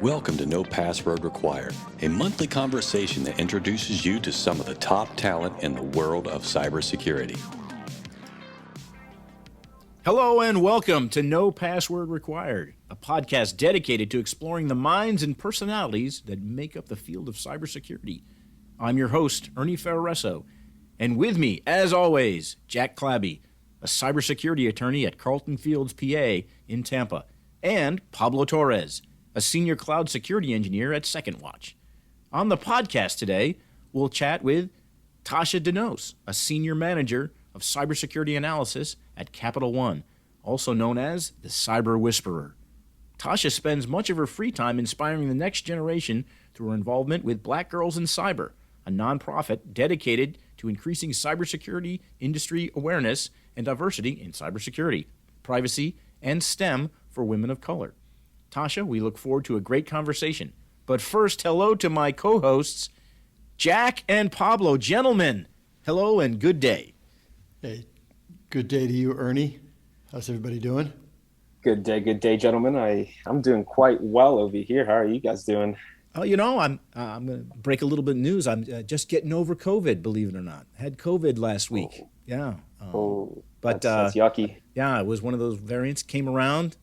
Welcome to No Password Required, a monthly conversation that introduces you to some of the top talent in the world of cybersecurity. Hello and welcome to No Password Required, a podcast dedicated to exploring the minds and personalities that make up the field of cybersecurity. I'm your host, Ernie Ferreresso, and with me, as always, Jack Clabby, a cybersecurity attorney at Carlton Fields, PA in Tampa, and Pablo Torres, a senior cloud security engineer at Second Watch. On the podcast today, we'll chat with Tashya Denose, a senior manager of cybersecurity analysis at Capital One, also known as the Cyber Whisperer. Tashya spends much of her free time inspiring the next generation through her involvement with Black Girls in Cyber, a nonprofit dedicated to increasing cybersecurity industry awareness and diversity in cybersecurity, privacy, and STEM for women of color. Tashya, we look forward to a great conversation. But first, hello to my co-hosts, Jack and Pablo. Gentlemen, hello and good day. Hey, good day to you, Ernie. How's everybody doing? Good day, gentlemen. I'm doing quite well over here. How are you guys doing? Oh, you know, I'm going to break a little bit of news. I'm just getting over COVID, believe it or not. I had COVID last week. Oh. Yeah. But that's yucky. Yeah, it was one of those variants came around.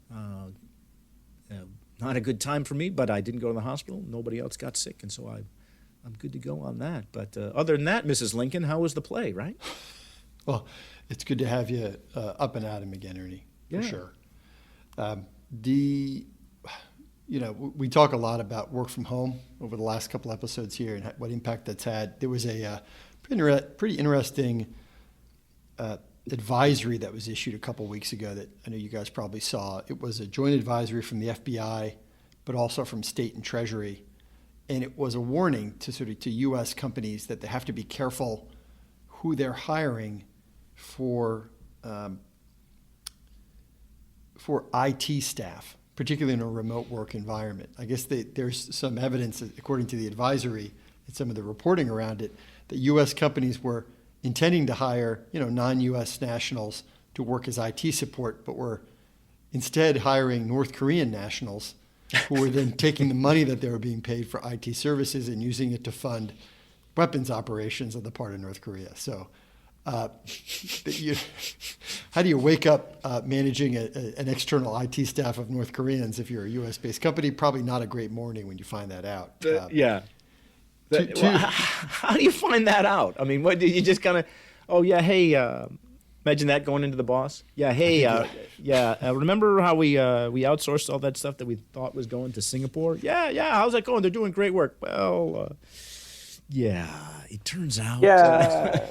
Not a good time for me, but I didn't go to the hospital. Nobody else got sick, and so I'm good to go on that. But other than that, Mrs. Lincoln, how was the play, right? Well, it's good to have you up and at 'em again, Ernie, for sure. We talk a lot about work from home over the last couple episodes here and what impact that's had. There was a pretty interesting advisory that was issued a couple weeks ago that I know you guys probably saw. It was a joint advisory from the FBI, but also from State and Treasury. And it was a warning to U.S. companies that they have to be careful who they're hiring for IT staff, particularly in a remote work environment. I guess there's some evidence, according to the advisory and some of the reporting around it, that U.S. companies were intending to hire, non-U.S. nationals to work as IT support, but were instead hiring North Korean nationals who were then taking the money that they were being paid for IT services and using it to fund weapons operations on the part of North Korea. So how do you wake up managing an external IT staff of North Koreans if you're a U.S.-based company? Probably not a great morning when you find that out. How do you find that out? I mean, what do you just kind of, imagine that going into the boss. Yeah, hey, remember how we outsourced all that stuff that we thought was going to Singapore? Yeah, how's that going? They're doing great work. Well, it turns out. Yeah.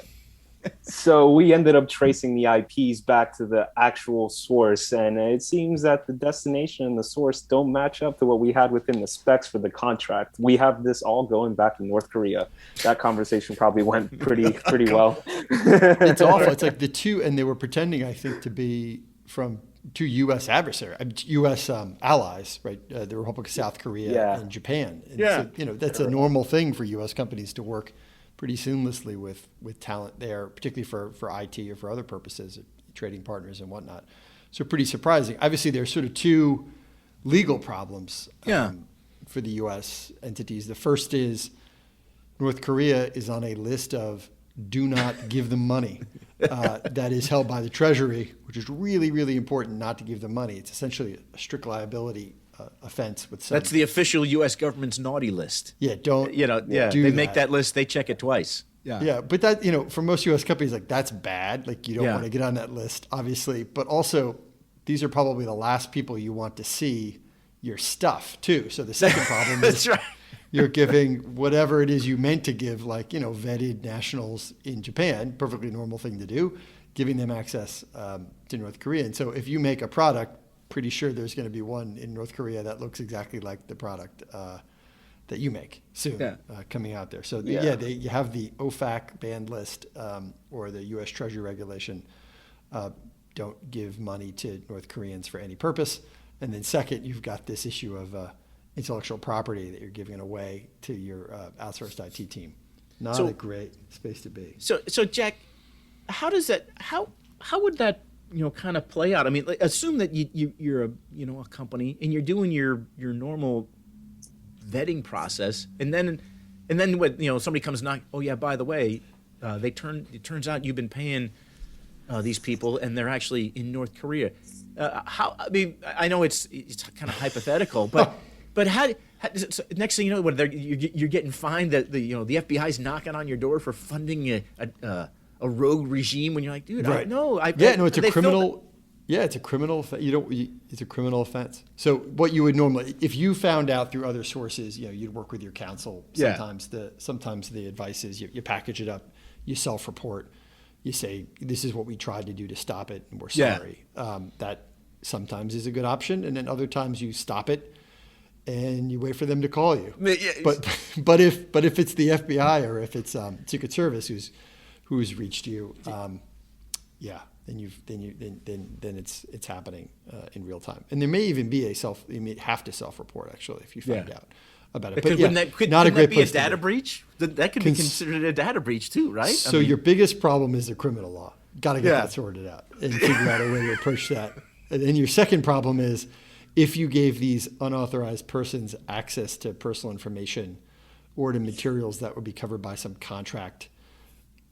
So we ended up tracing the IPs back to the actual source, and it seems that the destination and the source don't match up to what we had within the specs for the contract. We have this all going back in North Korea. That conversation probably went pretty well. It's awful. It's like the two, and they were pretending, I think, to be from two U.S. U.S. allies, right? The Republic of South Korea and Japan. And so, that's a normal thing for U.S. companies to work pretty seamlessly with talent there, particularly for IT or for other purposes, trading partners and whatnot. So pretty surprising. Obviously, there's sort of two legal problems for the U.S. entities. The first is North Korea is on a list of do not give them money that is held by the Treasury, which is really, really important not to give them money. It's essentially a strict liability offense with some. That's the official U.S. government's naughty list. Yeah, don't. They make that list. They check it twice. Yeah, but that for most U.S. companies, like that's bad. Like you don't want to get on that list, obviously. But also, these are probably the last people you want to see your stuff too. So the second problem is right. You're giving whatever it is you meant to give, like vetted nationals in Japan, perfectly normal thing to do, giving them access to North Korea. And so if you make a product, pretty sure there's going to be one in North Korea that looks exactly like the product that you make soon coming out there. So you have the OFAC banned list or the U.S. Treasury regulation. Don't give money to North Koreans for any purpose. And then second, you've got this issue of intellectual property that you're giving away to your outsourced IT team. Not a great space to be. So Jack, how does that? How would that kind of play out? I mean, assume that you're a company and you're doing your normal vetting process, and then when somebody comes knock, oh yeah, by the way, it turns out you've been paying these people, and they're actually in North Korea. I know it's kind of hypothetical, but how next thing you know, you're getting fined that the FBI's knocking on your door for funding a rogue regime when you're like, dude, right. It's a criminal. Yeah, it's a criminal. It's a criminal offense. So what you would normally, if you found out through other sources, you'd work with your counsel. Sometimes the advice is you package it up, you self-report, you say this is what we tried to do to stop it, and we're sorry. That sometimes is a good option, and then other times you stop it and you wait for them to call you. But if it's the FBI or if it's Secret Service who's reached you, then it's happening in real time. And there may even be you may have to self-report actually if you find out about it. But not a great place. A data breach? That could be considered a data breach too, right? So your biggest problem is the criminal law. Got to get that sorted out and figure out a way to approach that. And then your second problem is if you gave these unauthorized persons access to personal information or to materials that would be covered by some contract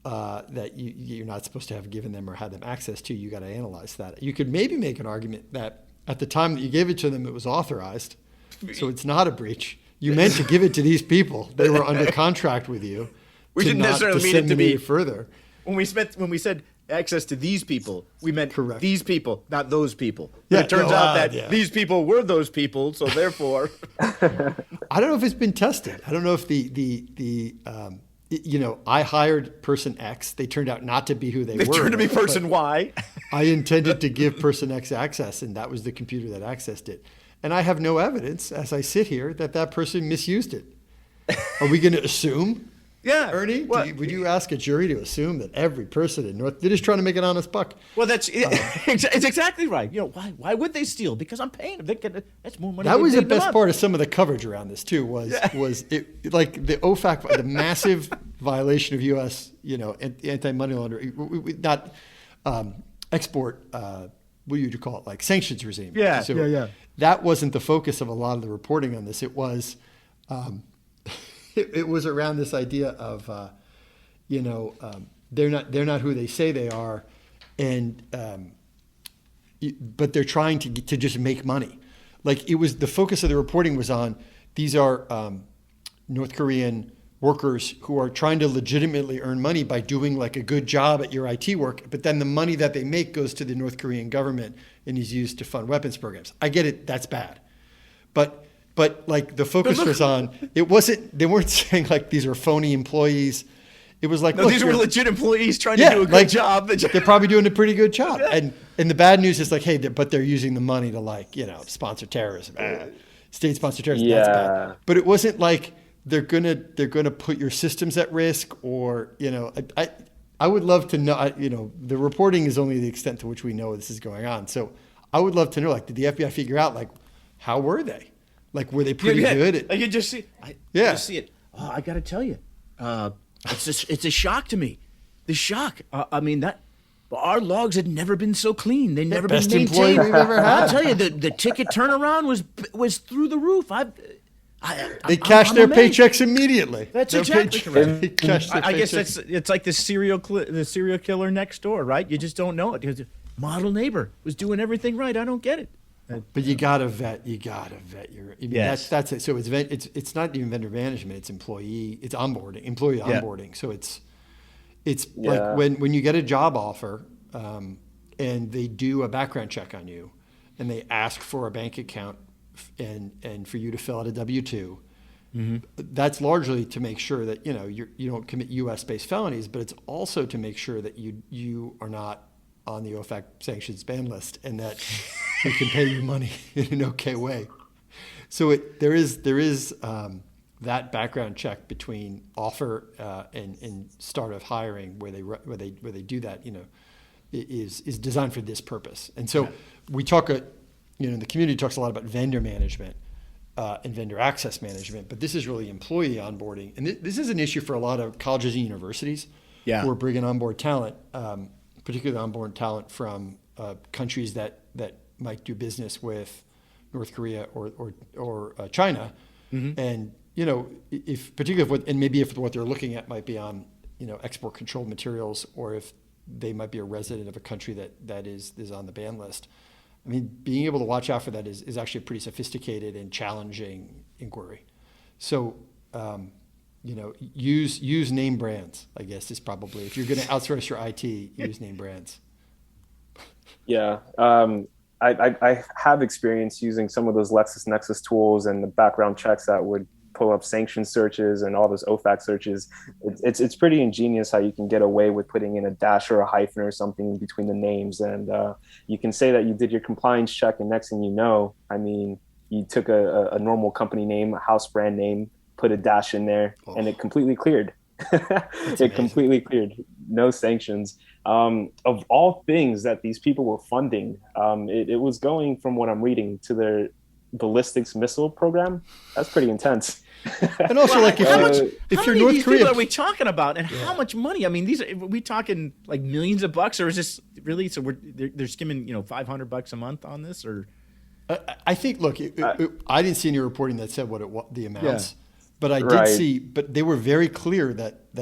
that you're not supposed to have given them or had them access to, you got to analyze that. You could maybe make an argument that at the time that you gave it to them, it was authorized, so it's not a breach. You meant to give it to these people; they were under contract with you. We didn't necessarily mean it to be further. When we said access to these people, we meant correct. These people, not those people. Yeah, it turns out that these people were those people, so therefore, I don't know if it's been tested. I don't know if I hired person X. They turned out not to be who they were. They turned to be person Y. I intended to give person X access, and that was the computer that accessed it. And I have no evidence, as I sit here, that person misused it. Are we going to assume? Yeah, Ernie, would you ask a jury to assume that every person in North, they're just trying to make an honest buck? Well, it's exactly right. Why would they steal? Because I'm paying them. That's more money. That was the best part of some of the coverage around this too. Was it like the OFAC, the massive violation of U.S. anti-money laundering, not export. What would you call it? Like sanctions regime. Yeah, so that wasn't the focus of a lot of the reporting on this. It was. It was around this idea of, they're not who they say they are, and but they're trying to just make money. Like it was the focus of the reporting was on these are North Korean workers who are trying to legitimately earn money by doing like a good job at your IT work, but then the money that they make goes to the North Korean government and is used to fund weapons programs. I get it, that's bad, but like the focus was on, they weren't saying like these are phony employees. It was like, these were legit employees trying to do a good job. They're probably doing a pretty good job. And the bad news is like, hey, but they're using the money to sponsor terrorism, state sponsor terrorism. Yeah. That's bad. But it wasn't like they're gonna put your systems at risk or, I would love to know, the reporting is only the extent to which we know this is going on. So I would love to know, like, did the FBI figure out like, how were they? Like, were they pretty good? I could just see. Just see it. Oh, I got to tell you, it's a shock to me. The shock. Our logs had never been so clean. They'd never been maintained. Best employee we've ever had. I'll tell you, the ticket turnaround was through the roof. They cashed their paychecks immediately. That's exactly correct. I guess it's like the serial killer next door, right? You just don't know it because the model neighbor was doing everything right. I don't get it. But you gotta vet your. Yes. That's it. So it's not even vendor management. It's employee onboarding. So it's like when you get a job offer, and they do a background check on you, and they ask for a bank account, and for you to fill out a W-2. Mm-hmm. That's largely to make sure that you don't commit U.S.-based felonies, but it's also to make sure that you are not on the OFAC sanctions ban list, and that we can pay you money in an okay way. So there is that background check between offer and start of hiring, where they do that, is designed for this purpose. And so we talk, the community talks a lot about vendor management and vendor access management, but this is really employee onboarding, and this is an issue for a lot of colleges and universities who are bringing on board talent. Particularly onboard talent from countries that might do business with North Korea or China, And, if particularly and maybe if what they're looking at might be on, export controlled materials, or if they might be a resident of a country that is on the ban list. I mean, being able to watch out for that is actually a pretty sophisticated and challenging inquiry. So, use name brands, I guess, is probably, if you're going to outsource your IT, use name brands. Yeah. I have experience using some of those LexisNexis tools and the background checks that would pull up sanction searches and all those OFAC searches. It's pretty ingenious how you can get away with putting in a dash or a hyphen or something in between the names. And you can say that you did your compliance check, and next thing you know, I mean, you took a normal company name, a house brand name, put a dash in there, and it completely cleared. It completely cleared. No sanctions. Of all things that these people were funding, it was going, from what I'm reading, to their ballistics missile program. That's pretty intense. And also, like, if you're North Korea, people are we talking about, and how much money? I mean, are we talking like millions of bucks, or is this really? So they're skimming, $500 a month on this, or? I think. Look, I didn't see any reporting that said the amounts, but I did see. But they were very clear that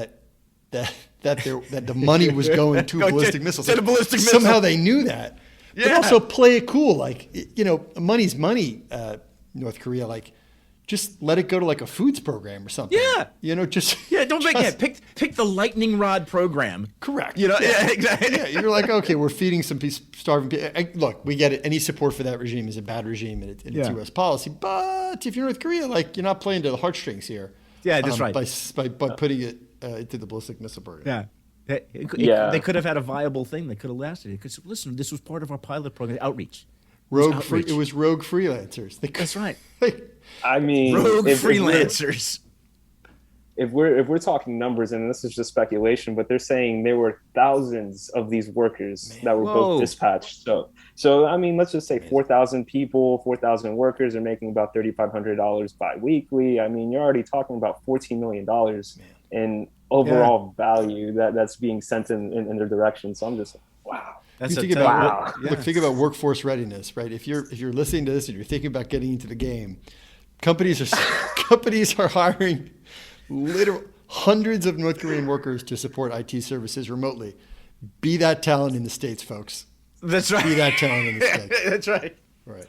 the money was going to ballistic missiles. To the ballistic missile. Somehow they knew that. Yeah. But also play it cool, like, money's money. North Korea, like, just let it go to like a foods program or something. Yeah. Don't pick the lightning rod program. Correct. Yeah, exactly. Yeah, you're like, okay, we're feeding some starving people. Look, we get it. Any support for that regime is a bad regime, and it's U.S. policy. But if you're North Korea, like, you're not playing to the heartstrings here. Yeah, that's right. By putting it into the ballistic missile program. Yeah. They could have had a viable thing that could have lasted. Because listen, this was part of our pilot program, outreach. It was rogue freelancers. That's right. I mean, rogue freelancers. If we're talking numbers, and this is just speculation, but they're saying there were thousands of these workers that were both dispatched. So I mean, let's just say 4,000 people, 4,000 workers are making about $3,500 bi-weekly. I mean, you're already talking about $14 million in overall value that's being sent in their direction. So I'm just like, wow. Think about workforce readiness, right? If you're listening to this and you're thinking about getting into the game, companies are hiring literal hundreds of North Korean workers to support IT services remotely. Be that talent in the States, folks. That's right. Be that talent in the States. That's right. Right.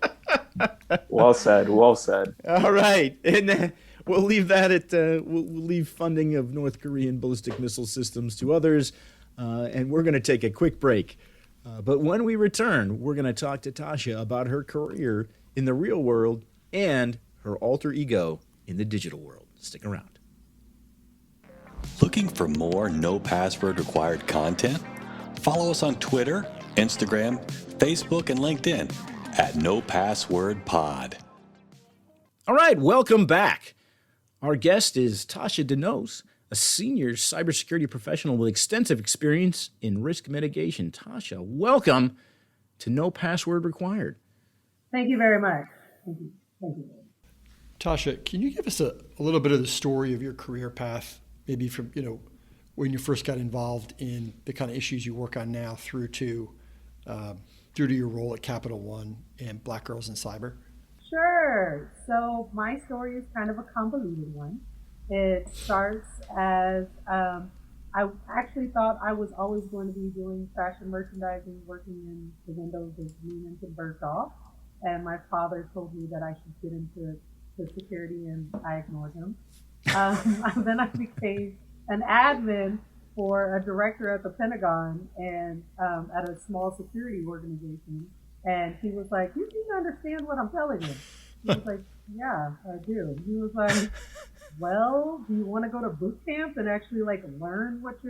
Well said. Well said. All right, and we'll leave that at we'll leave funding of North Korean ballistic missile systems to others, and we're going to take a quick break. But when we return, we're going to talk to Tashya about her career in the real world and her alter ego in the digital world. Stick around. Looking for more no password required content? Follow us on Twitter, Instagram, Facebook, and LinkedIn at No Password Pod. All right, welcome back. Our guest is Tashya Denose, a senior cybersecurity professional with extensive experience in risk mitigation. Tashya, welcome to No Password Required. Thank you very much. Thank you. Tashya, can you give us a little bit of the story of your career path, maybe from when you first got involved in the kind of issues you work on now through to your role at Capital One and Black Girls in Cyber? Sure. So my story is kind of a convoluted one. It starts as I actually thought I was always going to be doing fashion merchandising, working in the windows of Neiman and Bergdorf. And my father told me that I should get into security, and I ignored him. Then I became an admin for a director at the Pentagon and at a small security organization. And he was like, "You need to understand what I'm telling you." He was like, "Yeah, I do." He was like, "Well, do you want to go to boot camp and actually like learn what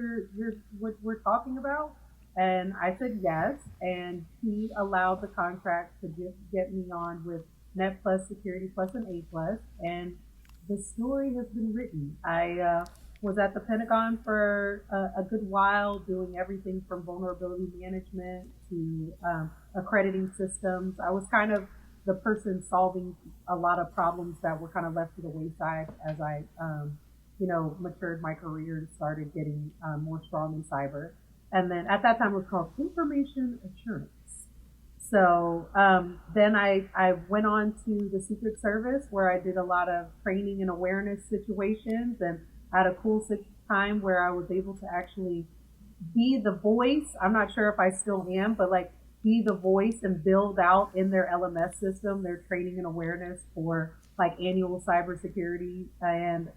what we're talking about?" And I said yes, and he allowed the contract to get me on with Net Plus, Security Plus, and A Plus, and the story has been written. I was at the Pentagon for a good while, doing everything from vulnerability management to accrediting systems. I was kind of the person solving a lot of problems that were kind of left to the wayside as I, matured my career and started getting more strong in cyber. And then at that time it was called information assurance. So then I went on to the Secret Service, where I did a lot of training and awareness situations, and had a cool time where I was able to actually be the voice. I'm not sure if I still am, but like be the voice and build out in their LMS system their training and awareness for like annual cybersecurity and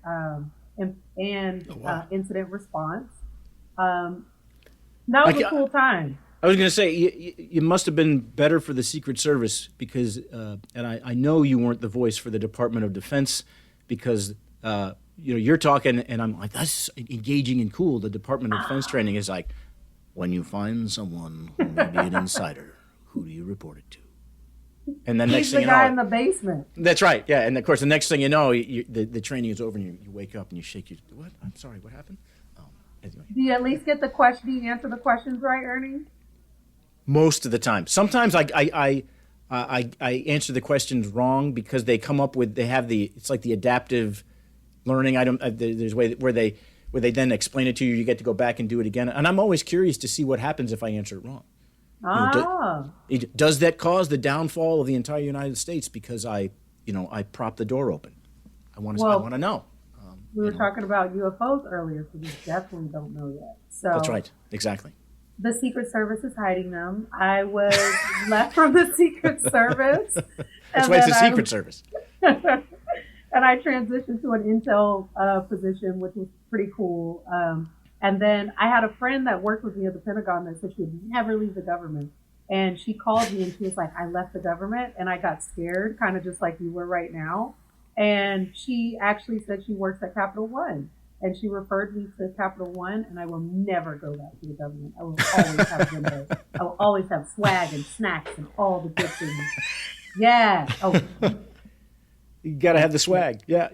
incident response. That was a cool time. I was going to say, you must have been better for the Secret Service because, and I know you weren't the voice for the Department of Defense because, you're talking and I'm like, that's engaging and cool. The Department of Defense training is like, when you find someone who may be an insider, who do you report it to? And then next thing you know, he's the guy in the basement. That's right. Yeah, and of course, the next thing you know, the training is over, and you wake up and you shake your. What? I'm sorry. What happened? Anyway. Do you at least get the question? Do you answer the questions right, Ernie? Most of the time. Sometimes I answer the questions wrong because they come up with it's like the adaptive learning. There's a way where they then explain it to you. You get to go back and do it again. And I'm always curious to see what happens if I answer it wrong. Does that cause the downfall of the entire United States because I prop the door open? I want to know. We were talking about UFOs earlier, so we definitely don't know yet. So that's right. Exactly. The Secret Service is hiding them. I was left from the Secret Service. That's why it's the Secret Service. And I transitioned to an intel position, which was pretty cool. And then I had a friend that worked with me at the Pentagon that said she would never leave the government. And she called me and she was like, I left the government and I got scared, kind of just like you were right now. And she actually said she works at Capital One. And she referred me to Capital One, and I will never go back to the government. I will always have windows. I will always have swag and snacks and all the good things. Yeah. Oh. You got to have the swag. Yeah.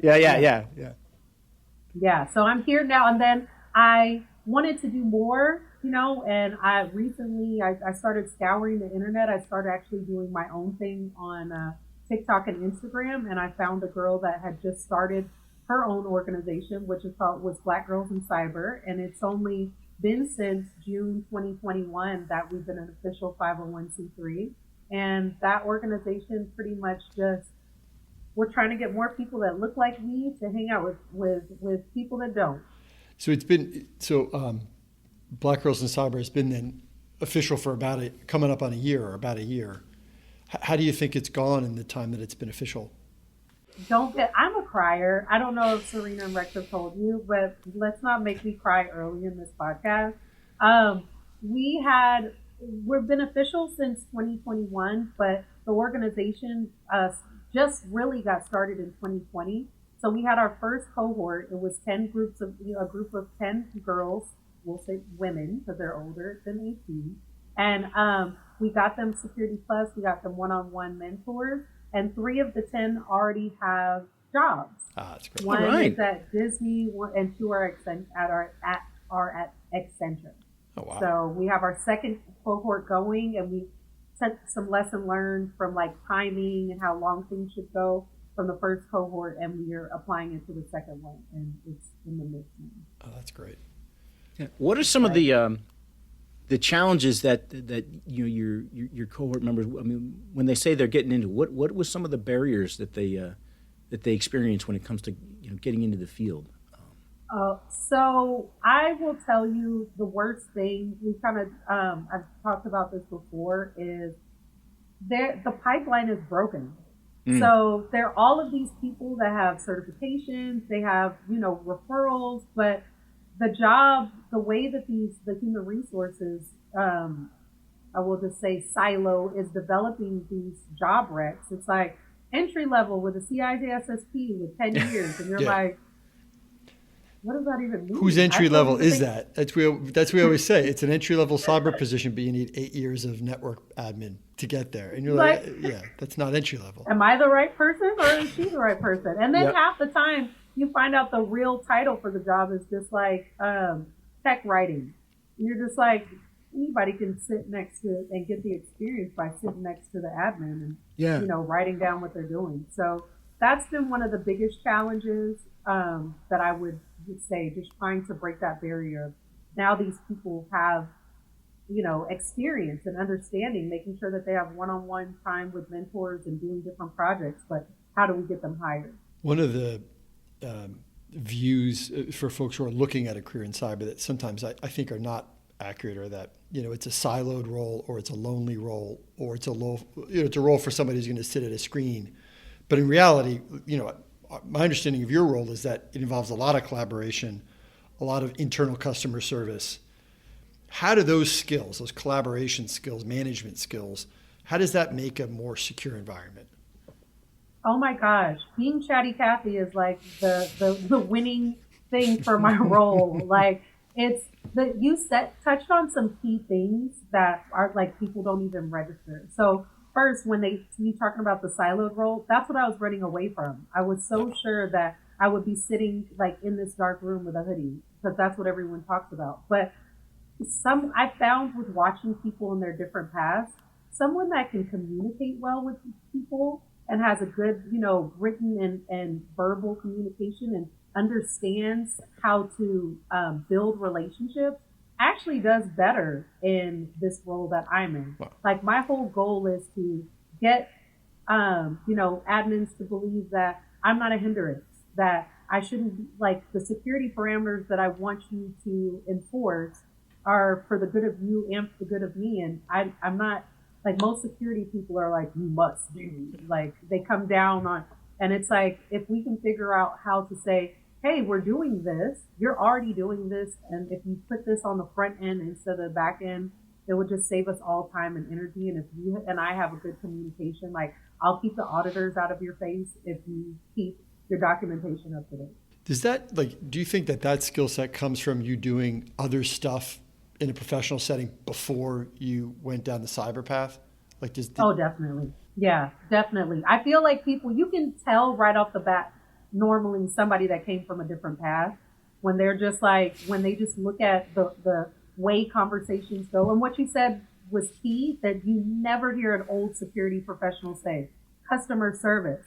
Yeah. So I'm here now. And then I wanted to do more, and I recently, I started scouring the internet. I started actually doing my own thing on TikTok and Instagram. And I found a girl that had just started her own organization, which was Black Girls in Cyber. And it's only been since June 2021 that we've been an official 501c3. And that organization pretty much we're trying to get more people that look like me to hang out with people that don't. So Black Girls in Cyber has been then official for coming up on about a year. How do you think it's gone in the time that it's been official? I'm a crier. I don't know if Serena and Rex have told you, but let's not make me cry early in this podcast. We've been official since 2021, but the organization just really got started in 2020. So we had our first cohort. It was a group of 10 girls, we'll say women because they're older than 18. And we got them Security Plus, we got them one-on-one mentors. And 3 of the 10 already have jobs. That's great. One right. is at Disney, and 2 are at Accenture. Oh, wow. So we have our second cohort going, and we took some lesson learned from like timing and how long things should go from the first cohort, and we are applying it to the second one, and it's in the mix now. Oh, that's great. Yeah. What are some of the challenges that your cohort members? I mean, when they say they're getting into, what was some of the barriers that they experience when it comes to getting into the field? So I will tell you the worst thing. We kind of I've talked about this before. Is the pipeline is broken. So there are all of these people that have certifications, they have referrals, but the way that the human resources, I will just say silo, is developing these job recs. It's like entry level with a CISSP with 10 years, and you're like, what does that even mean? Whose entry level is that? That's what we always say. It's an entry level cyber position, but you need 8 years of network admin to get there. And you're like, yeah, that's not entry level. Am I the right person, or is she the right person? And then half the time you find out the real title for the job is just like tech writing. And you're just like, anybody can sit next to and get the experience by sitting next to the admin and writing down what they're doing. So that's been one of the biggest challenges that I would say, just trying to break that barrier. Now these people have experience and understanding, making sure that they have one-on-one time with mentors and doing different projects, but how do we get them hired? One of the views for folks who are looking at a career in cyber that sometimes I think are not accurate, or that it's a siloed role, or it's a lonely role, or it's a role for somebody who's going to sit at a screen. But in reality, my understanding of your role is that it involves a lot of collaboration, a lot of internal customer service. How do those skills, those collaboration skills, management skills, how does that make a more secure environment? Oh my gosh, being Chatty Cathy is like the winning thing for my role. Like, it's that you touched on some key things that are like people don't even register. So first, when you talking about the siloed role, that's what I was running away from. I was so sure that I would be sitting like in this dark room with a hoodie, because that's what everyone talks about. But I found with watching people in their different paths, someone that can communicate well with people and has a good, written and verbal communication and understands how to build relationships actually does better in this role that I'm in. Wow. Like, my whole goal is to get, admins to believe that I'm not a hindrance, that I shouldn't be, like, the security parameters that I want you to enforce are for the good of you and for the good of me. And I'm not, like, most security people are like, you must do, like, they come down on, and it's like, if we can figure out how to say, hey, we're doing this, you're already doing this, and if you put this on the front end instead of the back end, it would just save us all time and energy. And if you and I have a good communication, like, I'll keep the auditors out of your face if you keep your documentation up to date. Does that, do you think that skill set comes from you doing other stuff in a professional setting before you went down the cyber path? Oh, definitely. Yeah, definitely. I feel like you can tell right off the bat, normally somebody that came from a different path, when they're just like, when they just look at the way conversations go. And what you said was key, that you never hear an old security professional say, customer service.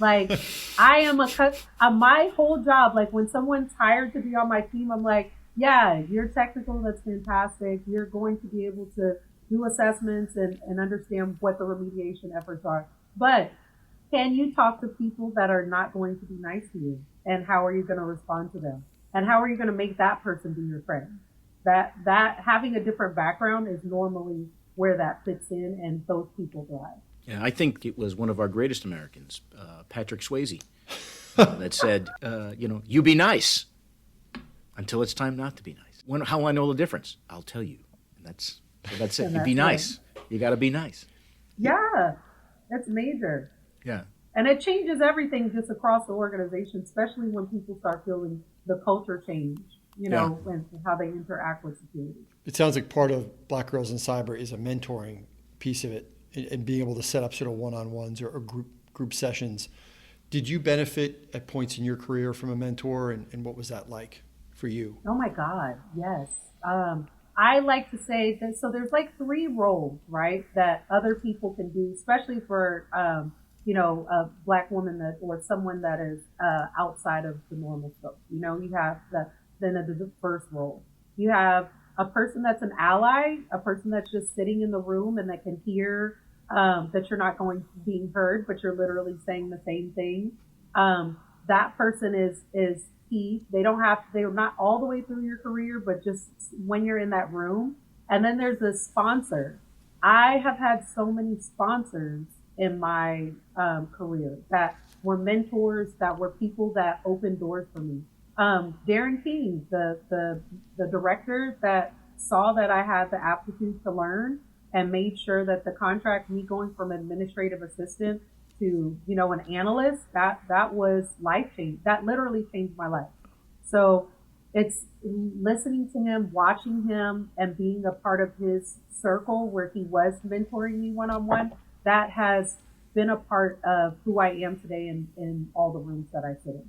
Like, I am my whole job, like, when someone's hired to be on my team, I'm like, yeah, you're technical, that's fantastic. You're going to be able to do assessments and understand what the remediation efforts are. But can you talk to people that are not going to be nice to you? And how are you going to respond to them? And how are you going to make that person be your friend? That having a different background is normally where that fits in, and those people thrive. Yeah, I think it was one of our greatest Americans, Patrick Swayze, that said, you be nice until it's time not to be nice. How I know the difference? I'll tell you. And that's it. You be nice. Right. You got to be nice. Yeah, that's major. Yeah. And it changes everything just across the organization, especially when people start feeling the culture change, and how they interact with security. It sounds like part of Black Girls in Cyber is a mentoring piece of it, and being able to set up sort of one-on-ones or group sessions. Did you benefit at points in your career from a mentor, and what was that like for you? Oh my God, yes. I like to say that, so there's like 3 roles, right, that other people can do, especially for, a Black woman or someone that is outside of the normal scope. You have the first role. You have a person that's an ally, a person that's just sitting in the room and that can hear that you're not being heard, but you're literally saying the same thing. That person is key. They're not all the way through your career, but just when you're in that room. And then there's a sponsor. I have had so many sponsors in my career that were mentors, that were people that opened doors for me. Darren King, the director that saw that I had the aptitude to learn and made sure that the contract, me going from administrative assistant to, an analyst, that was life-changing. That literally changed my life. So it's listening to him, watching him, and being a part of his circle where he was mentoring me one-on-one. That has been a part of who I am today in all the rooms that I sit in.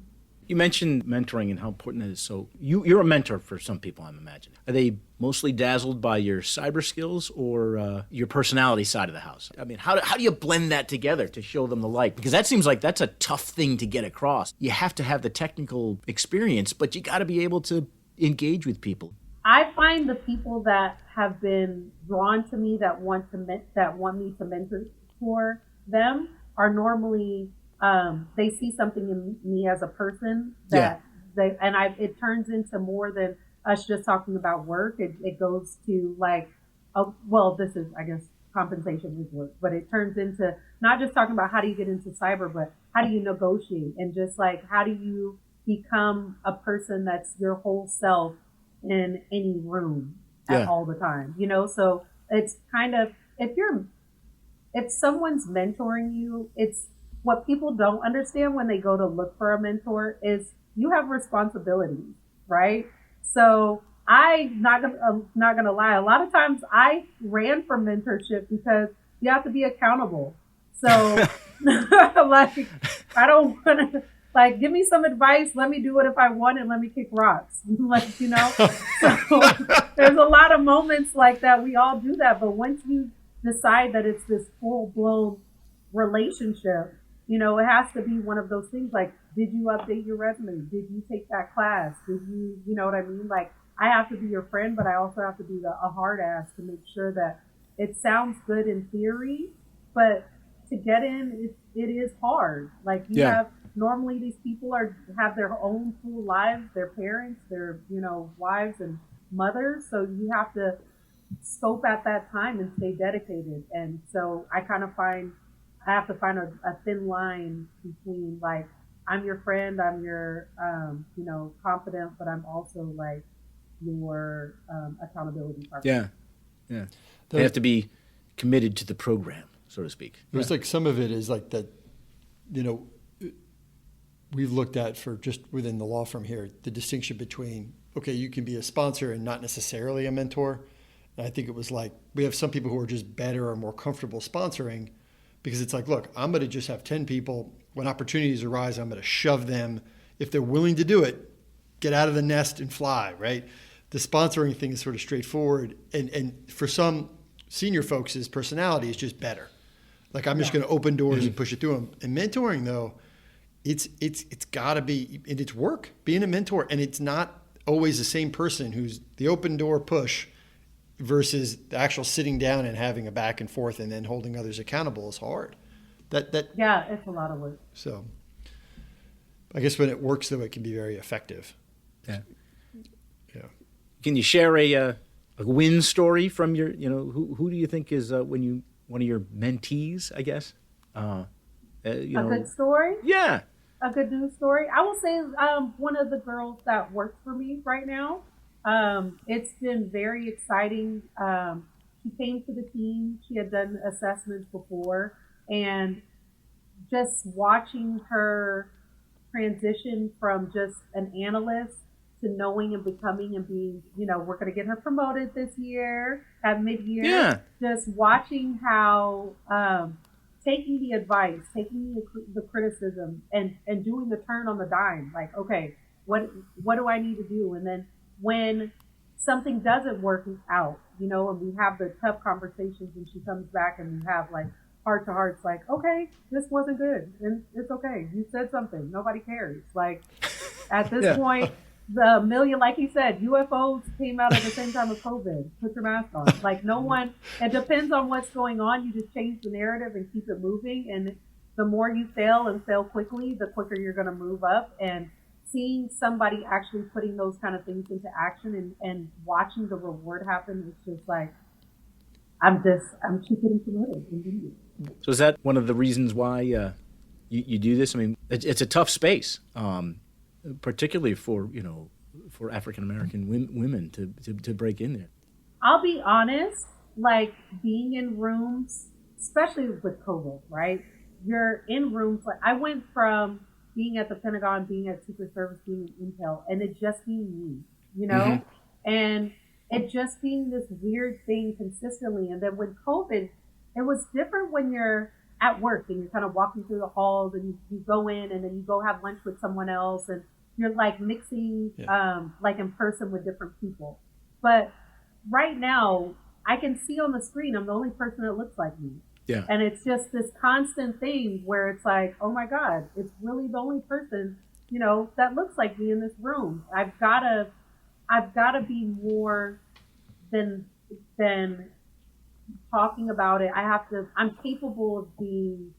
You mentioned mentoring and how important it is. So you're a mentor for some people, I'm imagining. Are they mostly dazzled by your cyber skills or your personality side of the house? I mean, how do you blend that together to show them the light? Because that seems like that's a tough thing to get across. You have to have the technical experience, but you got to be able to engage with people. I find the people that have been drawn to me that want me to mentor them are normally they see something in me as a person that it turns into more than us just talking about work. It goes to like, oh, well, this is, I guess, compensation is work, but it turns into not just talking about how do you get into cyber, but how do you negotiate, and just like how do you become a person that's your whole self in any room at all the time, you know? So it's kind of, if someone's mentoring you, it's what people don't understand when they go to look for a mentor is you have responsibilities, right? So I'm not gonna lie. A lot of times I ran from mentorship because you have to be accountable. So like, I don't want to, like, give me some advice. Let me do it if I want, and let me kick rocks. Like, you know, so there's a lot of moments like that. We all do that. But once you decide that it's this full blown relationship, you know, it has to be one of those things like, did you update your resume? Did you take that class? Did you know what I mean? Like, I have to be your friend, but I also have to be a hard ass to make sure that it sounds good in theory, but to get in, it is hard. Like, you have, normally these people have their own full lives, their parents, their, you know, wives and mothers. So you have to scope at that time and stay dedicated. And so I have to find a thin line between, like, I'm your friend, I'm your, you know, confidant, but I'm also like your accountability partner. Yeah. They have to be committed to the program, so to speak. There's like some of it is like that, you know, we've looked at for just within the law firm here, the distinction between, okay, you can be a sponsor and not necessarily a mentor. And I think it was like, we have some people who are just better or more comfortable sponsoring because it's like, look, I'm going to just have 10 people. When opportunities arise, I'm going to shove them. If they're willing to do it, get out of the nest and fly, right? The sponsoring thing is sort of straightforward. And for some senior folks' personality is just better. Like, I'm just going to open doors and push it through them. And mentoring, though, it's got to be, and it's work being a mentor. And it's not always the same person who's the open door push versus the actual sitting down and having a back and forth and then holding others accountable is hard. Yeah, it's a lot of work. So I guess when it works, though, it can be very effective. Yeah. Can you share a win story from your, you know, who do you think is one of your mentees, I guess? Good story? Yeah. A good news story. I will say one of the girls that works for me right now. It's been very exciting. She came to the team. She had done assessments before, and just watching her transition from just an analyst to knowing and becoming and being, you know, we're going to get her promoted this year at mid-year. Yeah. Just watching how taking the advice, taking the criticism, and doing the turn on the dime. Like, okay, what do I need to do? And then when something doesn't work out, you know, and we have the tough conversations, and she comes back and we have like heart to hearts, like, okay, this wasn't good, and it's okay. You said something. Nobody cares. Like, at this point, the million, like he said, UFOs came out at the same time as COVID. Put your mask on. Like, no one, it depends on what's going on. You just change the narrative and keep it moving. And the more you fail and fail quickly, the quicker you're going to move up. And seeing somebody actually putting those kind of things into action and watching the reward happen, it's just like, I'm keep getting promoted. So is that one of the reasons why you do this? I mean, it's a tough space. Particularly for African American women to break in there. I'll be honest, like, being in rooms, especially with COVID, right? You're in rooms, like, I went from being at the Pentagon, being at Secret Service, being in Intel, and it just being me, you know? And it just being this weird thing consistently. And then with COVID, it was different when you're at work and you're kind of walking through the halls and you go in and then you go have lunch with someone else and you're like mixing like in person with different people. But right now I can see on the screen I'm the only person that looks like me. Yeah. And it's just this constant thing where it's like, oh my God, it's really the only person, you know, that looks like me in this room. I've got to be more than talking about it. I'm capable of being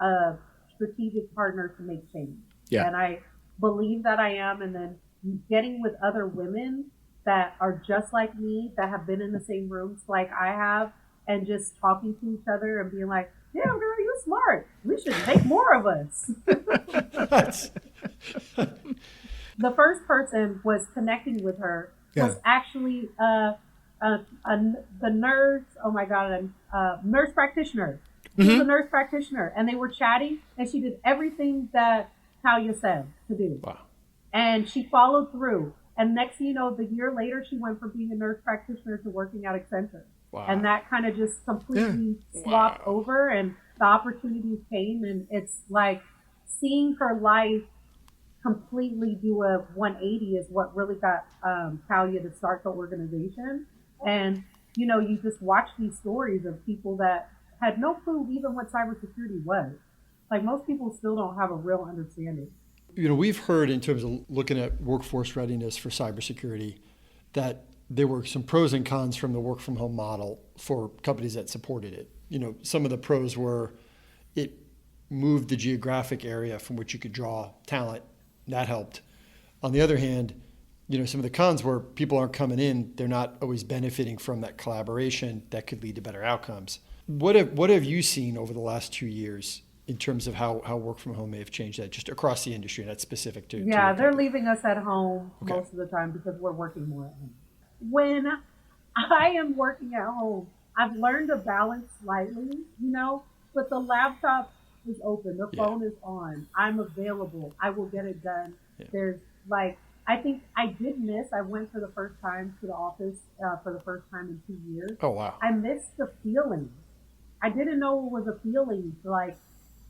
a strategic partner to make change. Yeah. And I believe that I am. And then getting with other women that are just like me, that have been in the same rooms like I have, and just talking to each other and being like, damn, girl, you're smart. We should make more of us. The first person was connecting with her was actually the nurse. Oh my God, nurse practitioner. She was a nurse practitioner, and they were chatting, and she did everything that Tashya said to do. Wow. And she followed through. And next thing you know, the year later, she went from being a nurse practitioner to working at Accenture. Wow. And that kind of just completely swapped over, and the opportunities came, and it's like seeing her life completely do a 180 is what really got Tashya to start the organization. And, you know, you just watch these stories of people that had no clue even what cybersecurity was. Like, most people still don't have a real understanding. You know, we've heard in terms of looking at workforce readiness for cybersecurity that there were some pros and cons from the work from home model for companies that supported it. You know, some of the pros were it moved the geographic area from which you could draw talent. That helped. On the other hand, you know, some of the cons were people aren't coming in, they're not always benefiting from that collaboration that could lead to better outcomes. What have you seen over the last 2 years in terms of how work from home may have changed that just across the industry, and that's specific to Yeah, they're leaving us at home most of the time because we're working more at home. When I am working at home, I've learned to balance slightly, you know, but the laptop is open, the phone is on, I'm available, I will get it done. There's like, I think I went for the first time to the office for the first time in 2 years. Oh, wow. I missed the feeling. I didn't know it was a feeling like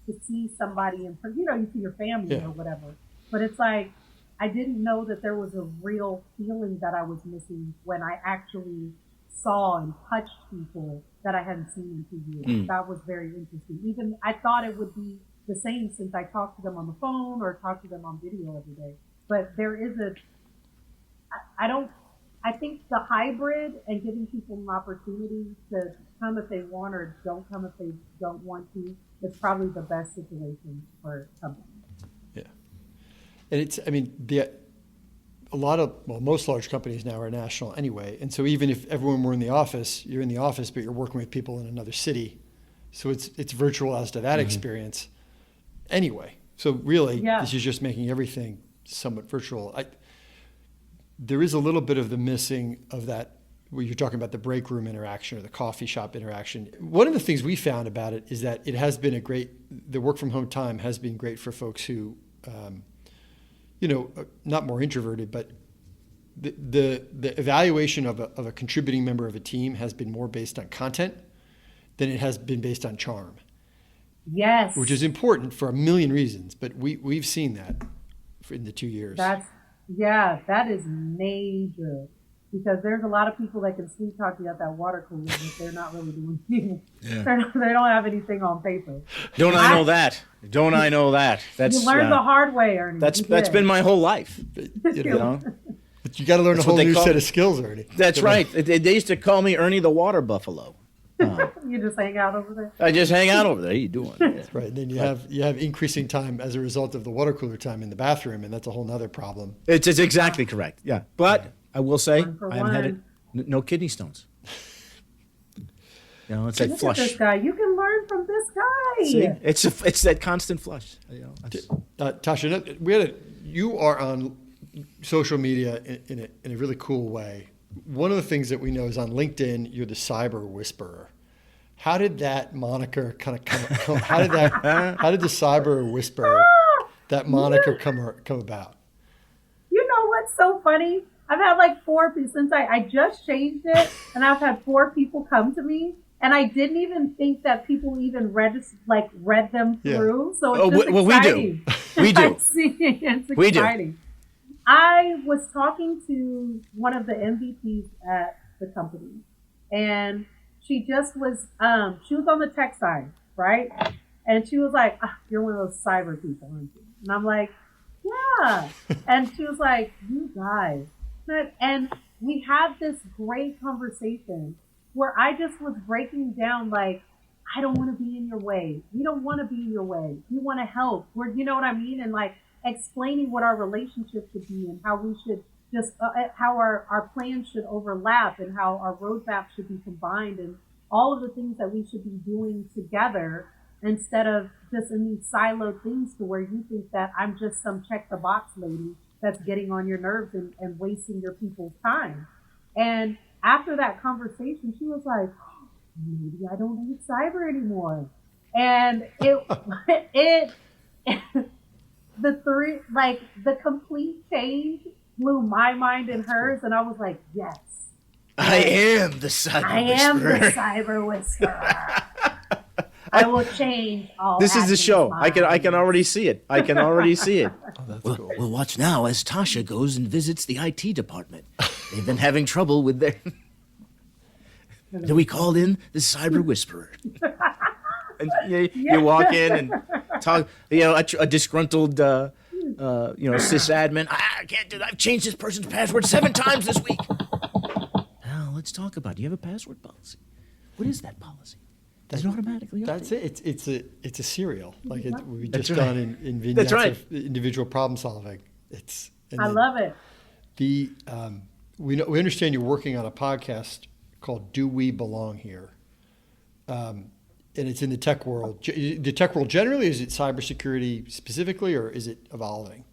to see somebody in person. You know, you see your family or whatever. But it's like, I didn't know that there was a real feeling that I was missing when I actually saw and touched people that I hadn't seen in 2 years. That was very interesting. Even I thought it would be the same since I talked to them on the phone or talked to them on video every day. But there is I think the hybrid and giving people an opportunity to come if they want or don't come if they don't want to is probably the best situation for companies. Yeah. And it's, I mean, most large companies now are national anyway. And so even if everyone were in the office, you're in the office, but you're working with people in another city. So it's virtual as to that experience anyway. So really, this is just making everything somewhat virtual. There is a little bit of the missing of that, where you're talking about the break room interaction or the coffee shop interaction. One of the things we found about it is that it has been the work from home time has been great for folks who, you know, not more introverted, but the evaluation of a contributing member of a team has been more based on content than it has been based on charm. Yes. Which is important for a million reasons, but we've seen that in the 2 years. That is major, because there's a lot of people that can sweet talk you at that water cooler, but they're not really doing anything. They don't have anything on paper. Don't I know that? That's, you learned the hard way, Ernie. That's been my whole life. You know? But you got to learn a whole new set of skills, Ernie. That's right. They used to call me Ernie the Water Buffalo. You just hang out over there? I just hang out over there. How you doing? Yeah. Right. And then you have increasing time as a result of the water cooler time in the bathroom, and that's a whole nother problem. It's exactly correct. Yeah. But I will say, I haven't had no kidney stones. You know, it's like flush. Look at this guy. You can learn from this guy. See? It's that constant flush. You know, Tashya, you are on social media in a really cool way. One of the things that we know is on LinkedIn, you're the cyber whisperer. How did that moniker kind of come? How did the cyber whisperer, that moniker come about? You know what's so funny? I've had like 4 people since I just changed it, and I've had 4 people come to me, and I didn't even think that people even read them through. Yeah. So it's just exciting. We do. It's exciting. I was talking to one of the MVPs at the company, and she just was, she was on the tech side, right? And she was like, you're one of those cyber people, aren't you? And I'm like, yeah. And she was like, you guys, And we had this great conversation where I just was breaking down like, I don't want to be in your way. We don't want to be in your way. We want to help. You know what I mean? And like explaining what our relationship should be and how we should just, how our plans should overlap and how our roadmap should be combined and all of the things that we should be doing together instead of just in these siloed things to where you think that I'm just some check the box lady that's getting on your nerves and wasting your people's time. And after that conversation, she was like, maybe I don't need cyber anymore. And the complete change blew my mind and hers. And I was like, yes. I am the cyber whisperer. I will change all. This is the show. I can already see it. I can already see it. Oh, that's cool. We'll watch now as Tasha goes and visits the IT department. They've been having trouble with their. So we called in the cyber whisperer. And you walk in and talk. A disgruntled, sysadmin. I can't do that. I've changed this person's password 7 times this week. Now let's talk about. Do you have a password policy? What is that policy? Does it automatically update? That's it. It's a serial. Like we've just That's right. done in vignettes That's right. of individual problem solving. I love it. We understand you're working on a podcast called "Do We Belong Here," and it's in the tech world. The tech world generally, is it cybersecurity specifically, or is it evolving?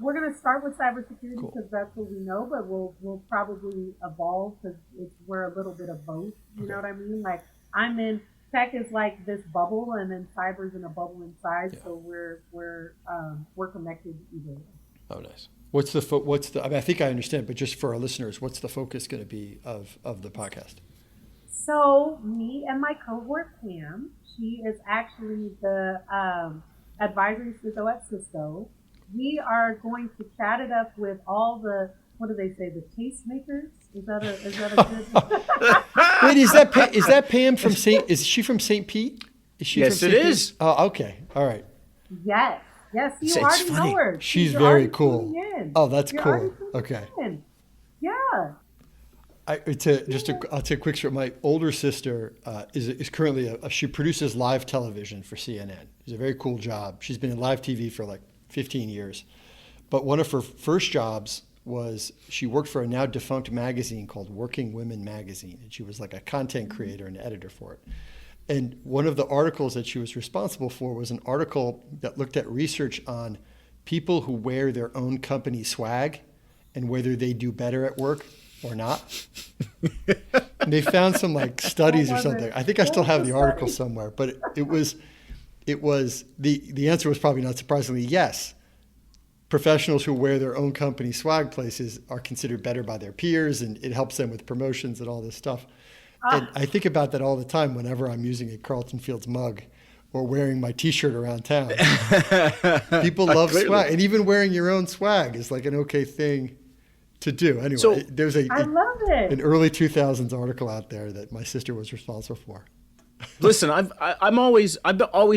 We're going to start with cybersecurity because that's what we know, but we'll probably evolve because we're a little bit of both. You know what I mean? Like tech is like this bubble, and then cyber's in a bubble inside. Yeah. So we're connected either way. Oh, nice. I think I understand, but just for our listeners, what's the focus going to be of the podcast? So me and my cohort Pam, she is actually the advisory CISO at Cisco. We are going to chat it up with all the, what do they say, the tastemakers? Is that a good? Wait, is that Pam from is she from St. Pete? Is she yes, from it is. Oh, okay. All right. Yes, you already know her. She's very cool. Oh, that's cool. Okay. Yeah. I'll take a quick story. My older sister is currently she produces live television for CNN. It's a very cool job. She's been in live TV for like 15 years. But one of her first jobs was she worked for a now defunct magazine called Working Women Magazine. And she was like a content creator and editor for it. And one of the articles that she was responsible for was an article that looked at research on people who wear their own company swag and whether they do better at work or not. And they found some like studies or something. I think I still have the article somewhere, but it was the answer was probably not surprisingly yes. Professionals who wear their own company swag places are considered better by their peers, and it helps them with promotions and all this stuff. And I think about that all the time whenever I'm using a Carlton Fields mug or wearing my T-shirt around town. People love swag, and even wearing your own swag is like an okay thing to do. Anyway, so, there's I love it. An early 2000s article out there that my sister was responsible for. Listen, I've always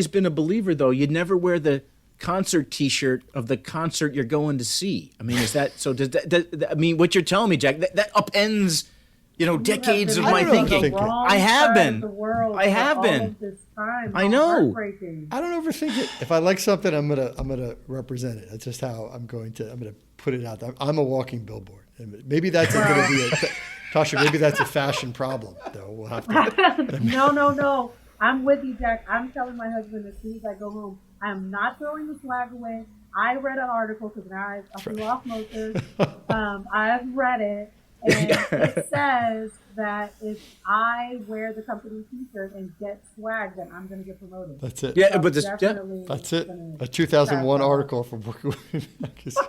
been a believer though. You'd never wear the concert T-shirt of the concert you're going to see. I mean, is that so? Does that I mean, what you're telling me, Jack? That upends, decades of my thinking. I have been. I have been. I know. I don't overthink it. If I like something, I'm gonna represent it. That's just how I'm gonna put it out there. I'm a walking billboard. And maybe that's going to be Tasha, maybe that's a fashion problem, though. We'll have to. No. I'm with you, Jack. I'm telling my husband as soon as I go home, I'm not throwing the swag away. I read an article because now I feel osmosis. I've read it, and it says that if I wear the company T-shirt and get swag, then I'm going to get promoted. That's it. Yeah, so but that's it. A 2001 article from Working Women Magazine.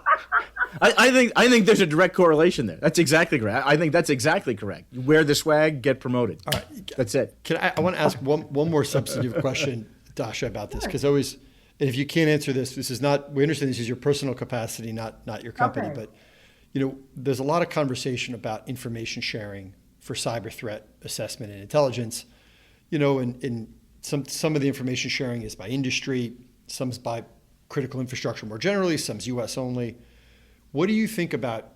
I think there's a direct correlation there. That's exactly correct. I think that's exactly correct. You wear the swag, get promoted. All right, that's it. I want to ask one more substantive question, Tasha, about this, because and if you can't answer this is not. We understand this is your personal capacity, not your company. Okay. But there's a lot of conversation about information sharing for cyber threat assessment and intelligence. And some of the information sharing is by industry, some's by critical infrastructure more generally, some's U.S. only. What do you think about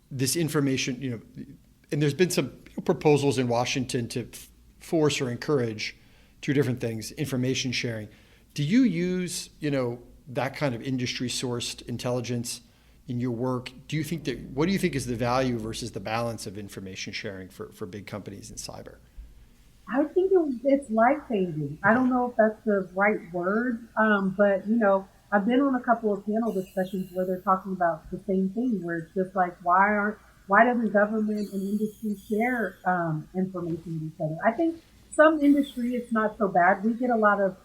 this information? And there's been some proposals in Washington to force or encourage two different things: information sharing. Do you use that kind of industry sourced intelligence in your work? What do you think is the value versus the balance of information sharing for big companies in cyber? I think it's life-changing. I don't know if that's the right word, but I've been on a couple of panel discussions where they're talking about the same thing, where it's just like, why doesn't government and industry share information with each other? I think some industry, it's not so bad. We get a lot of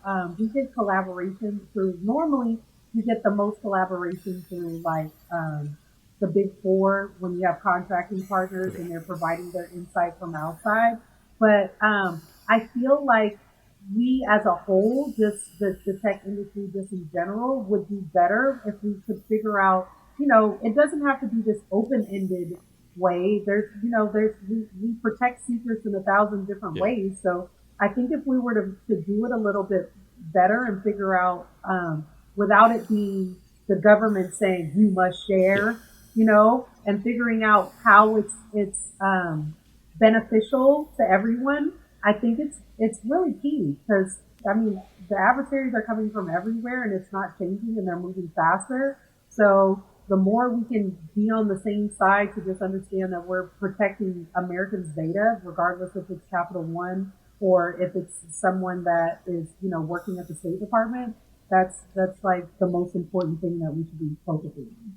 collaboration through. Normally, you get the most collaboration through the big four when you have contracting partners and they're providing their insight from outside. But I feel like we as a whole, just the tech industry just in general, would do better if we could figure out, it doesn't have to be this open-ended way. We protect secrets in 1,000 different ways. So I think if we were to do it a little bit better and figure out, without it being the government saying you must share, and figuring out how it's beneficial to everyone, I think it's really key, because the adversaries are coming from everywhere and it's not changing and they're moving faster. So the more we can be on the same side to just understand that we're protecting Americans' data, regardless if it's Capital One or if it's someone that is, working at the State Department, that's like the most important thing that we should be focusing on.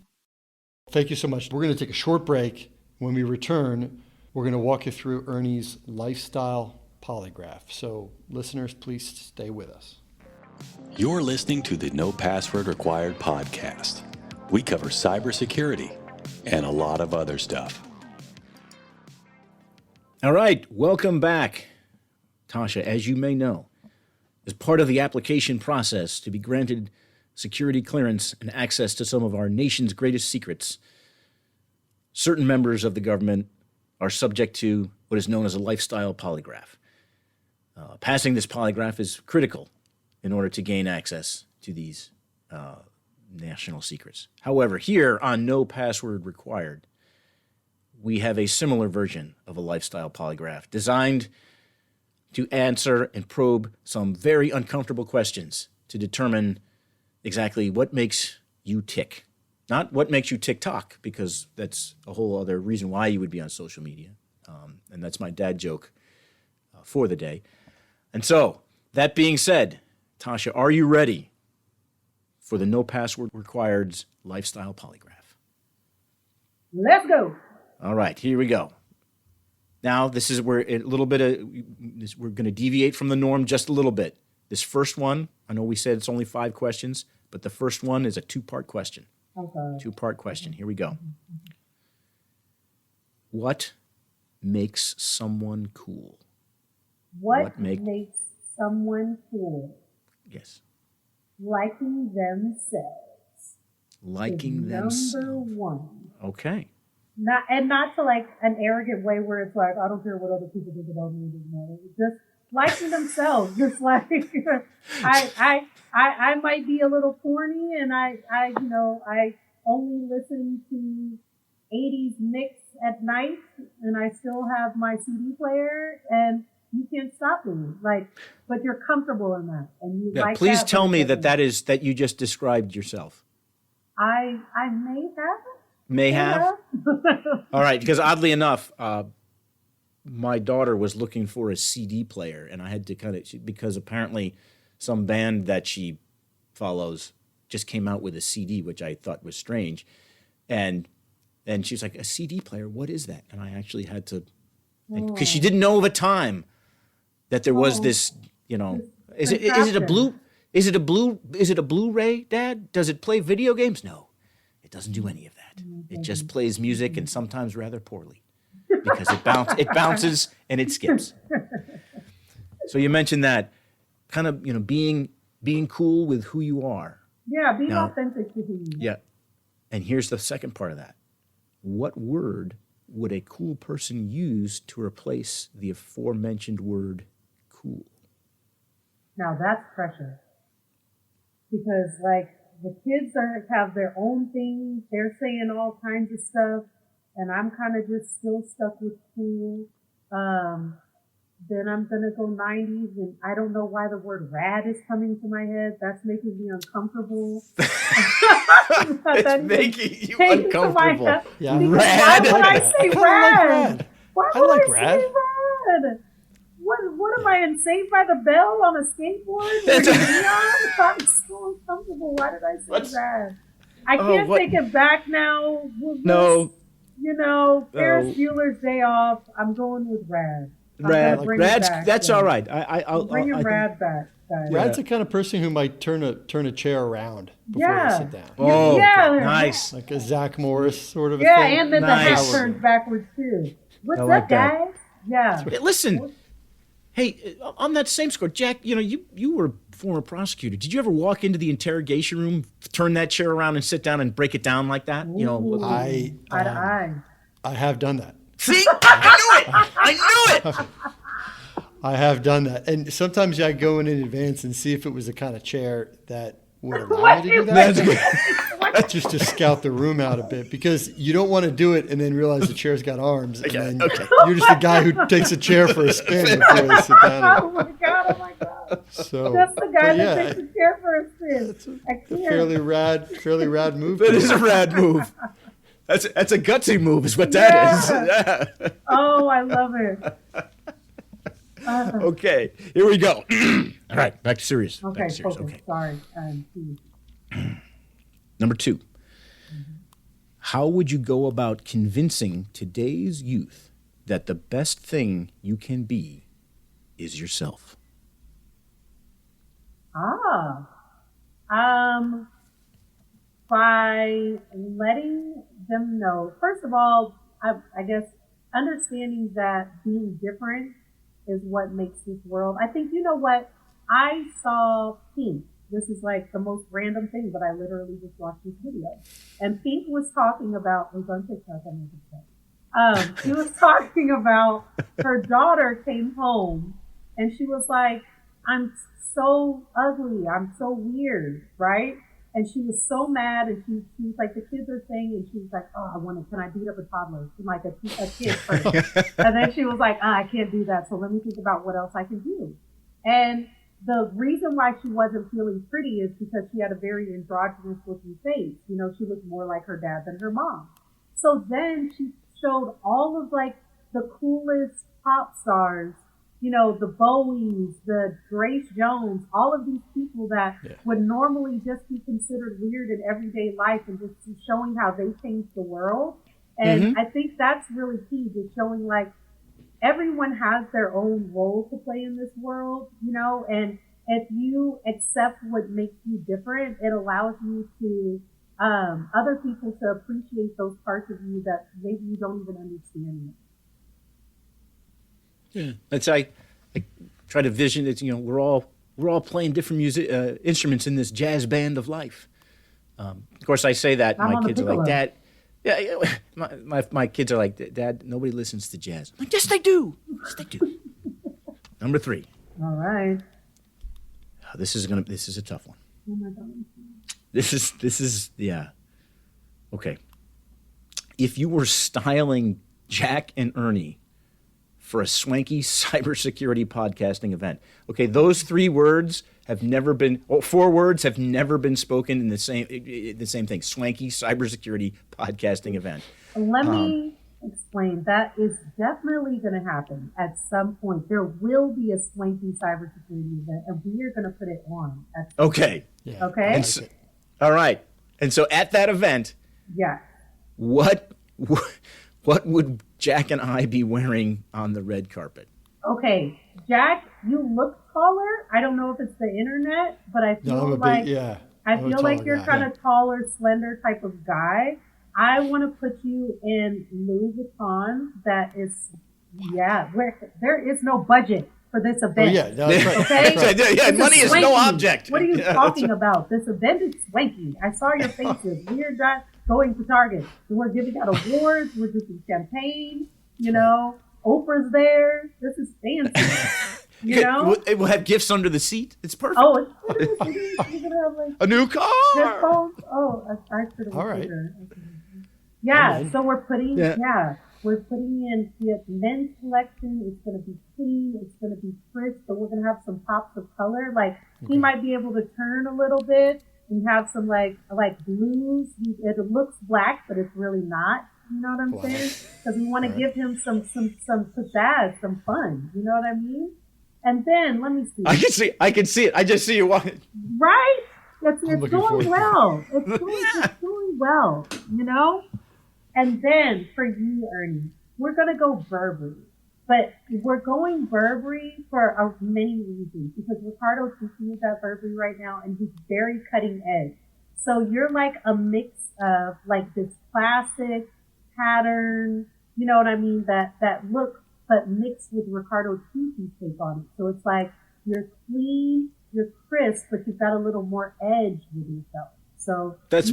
Thank you so much. We're going to take a short break. When we return, we're going to walk you through Ernie's lifestyle polygraph. So listeners, please stay with us. You're listening to the No Password Required podcast. We cover cybersecurity and a lot of other stuff. All right, welcome back. Tasha, as you may know, as part of the application process to be granted security clearance and access to some of our nation's greatest secrets, certain members of the government are subject to what is known as a lifestyle polygraph. Passing this polygraph is critical in order to gain access to these national secrets. However, here on No Password Required, we have a similar version of a lifestyle polygraph designed to answer and probe some very uncomfortable questions to determine exactly what makes you tick. Not what makes you tick-tock, because that's a whole other reason why you would be on social media. And that's my dad joke for the day. And so, that being said, Tasha, are you ready for the No Password Required's lifestyle polygraph? Let's go. All right, here we go. Now, this is where we're going to deviate from the norm just a little bit. This first one, I know we said it's only 5 questions, but the first one is a 2-part question. Okay. 2-part question. Here we go. What makes someone cool? What makes someone cool? Yes. Liking themselves. Liking themselves. Number one. Okay. Not to like an arrogant way where it's like, I don't care what other people think about me, it doesn't matter. Just liking themselves. Just like I might be a little corny, and I only listen to 80s mix at night, and I still have my CD player, and you can't stop me. But you're comfortable in that, and you like. Please that, tell me that you just described yourself. I may have. May have? All right, because oddly enough, my daughter was looking for a CD player, and I had to because apparently some band that she follows just came out with a CD, which I thought was strange. And she was like, a CD player, what is that? And I actually had to, because she didn't know of a time that there was this, is it a Blu-ray, Dad? Does it play video games? No, it doesn't do any of that. It just plays music, and sometimes rather poorly, because it bounces and it skips. So you mentioned that kind of, being cool with who you are. Yeah, being authentic to who you are. Yeah. And here's the second part of that. What word would a cool person use to replace the aforementioned word cool? Now that's pressure. Because the kids have their own things. They're saying all kinds of stuff, and I'm kind of just still stuck with cool. Then I'm gonna go 90s, and I don't know why the word rad is coming to my head. That's making me uncomfortable. It's making you uncomfortable. Yeah. Rad. Why would I say rad? Why would I rad. say rad? What am I in Saved by the Bell on a skateboard? I'm so uncomfortable. Why did I say rad? I can't take it back now. No. Ferris Bueller's Day Off. I'm going with rad. Rad's that's all right. I'll bring your rad back. Guys. Rad's the kind of person who might turn a chair around before they sit down. Oh, yeah, nice. Like a Zach Morris sort of a thing. thing. And then the hat turns backwards too. What's up, guys? Yeah. Listen, hey, on that same score, Jack, you were a former prosecutor. Did you ever walk into the interrogation room, turn that chair around and sit down and break it down like that? Ooh, eye to eye. I have done that. See? I knew it! I have done that. And sometimes I go in advance and see if it was the kind of chair that would allow me to do that. Just to scout the room out a bit, because you don't want to do it and then realize the chair's got arms. And then you're just the guy who takes a chair for a spin before they sit down. Oh my God. So, that's the guy that takes a chair for a spin. It's a fairly rad move. That is a rad move. That's a gutsy move is what that is. Yeah. Oh, I love it. Okay, here we go. All right, back to serious. Okay, focus. Okay. Sorry. Number 2. How would you go about convincing today's youth that the best thing you can be is yourself? By letting them know, first of all, I guess understanding that being different is what makes this world. I think, you know what? I saw Pink. This is like the most random thing, but I literally just watched this video. And Pink was talking about, it was on TikTok, she was talking about her daughter came home and she was like, I'm so ugly. I'm so weird, right? And she was so mad, and she was like, the kids are saying, and she was like, can I beat up a toddler? Like a kid first. And then she was like, I can't do that. So let me think about what else I can do. And the reason why she wasn't feeling pretty is because she had a very androgynous looking face. She looked more like her dad than her mom. So then she showed all of like the coolest pop stars, the Bowies, the Grace Jones, all of these people that would normally just be considered weird in everyday life, and just showing how they changed the world. And I think that's really key, just showing like everyone has their own role to play in this world, and if you accept what makes you different, it allows you to, other people to appreciate those parts of you that maybe you don't even understand yet. Yeah, that's I try to vision it. We're all playing different music instruments in this jazz band of life. Of course, I say that my kids are like, Dad. Yeah, my kids are like, Dad, nobody listens to jazz. I'm like, yes, they do. Yes, they do. Number 3. All right. This is a tough one. Oh my God. This is okay. If you were styling Jack and Ernie for a swanky cybersecurity podcasting event. Okay, those 3 words have never been, 4 words have never been spoken in the same thing. Swanky cybersecurity podcasting event. Let me explain. That is definitely going to happen at some point. There will be a swanky cybersecurity event, and we are going to put it on. Okay. Yeah. Okay. All right. And so at that event, what would Jack and I be wearing on the red carpet? Okay, Jack, you look taller. I don't know if it's the internet, but I feel like you're kind of taller, slender type of guy. I want to put you in Louis Vuitton. That is, where there is no budget for this event. Oh, yeah, no, that's right. Okay? Yeah, money is no object. What are you talking about? This event is swanky. I saw your faces. We are not going to Target. We're giving out awards. We're drinking champagne. Oprah's there. This is fancy. We'll have gifts under the seat. It's perfect. Oh, it's you're gonna have A new car. Headphones? Oh, I should have. All right. Yeah, so we're putting in the men's collection. It's going to be clean. It's going to be crisp, but we're going to have some pops of color. Like he might be able to turn a little bit and have some like blues. It looks black, but it's really not. You know what I'm saying? Because we want to give him some pizzazz, some fun. You know what I mean? And then let me see. I can see it. I just see you walking. Right? It's going well. It's going well. You know. And then for you, Ernie, we're gonna go Burberry, but we're going Burberry for many reasons because Ricardo's teaching us at Burberry right now, and he's very cutting edge. So you're like a mix of like this classic pattern, you know what I mean? That look, but mixed with Ricardo Tucci's take on it. So it's like you're clean, you're crisp, but you've got a little more edge with yourself. So that's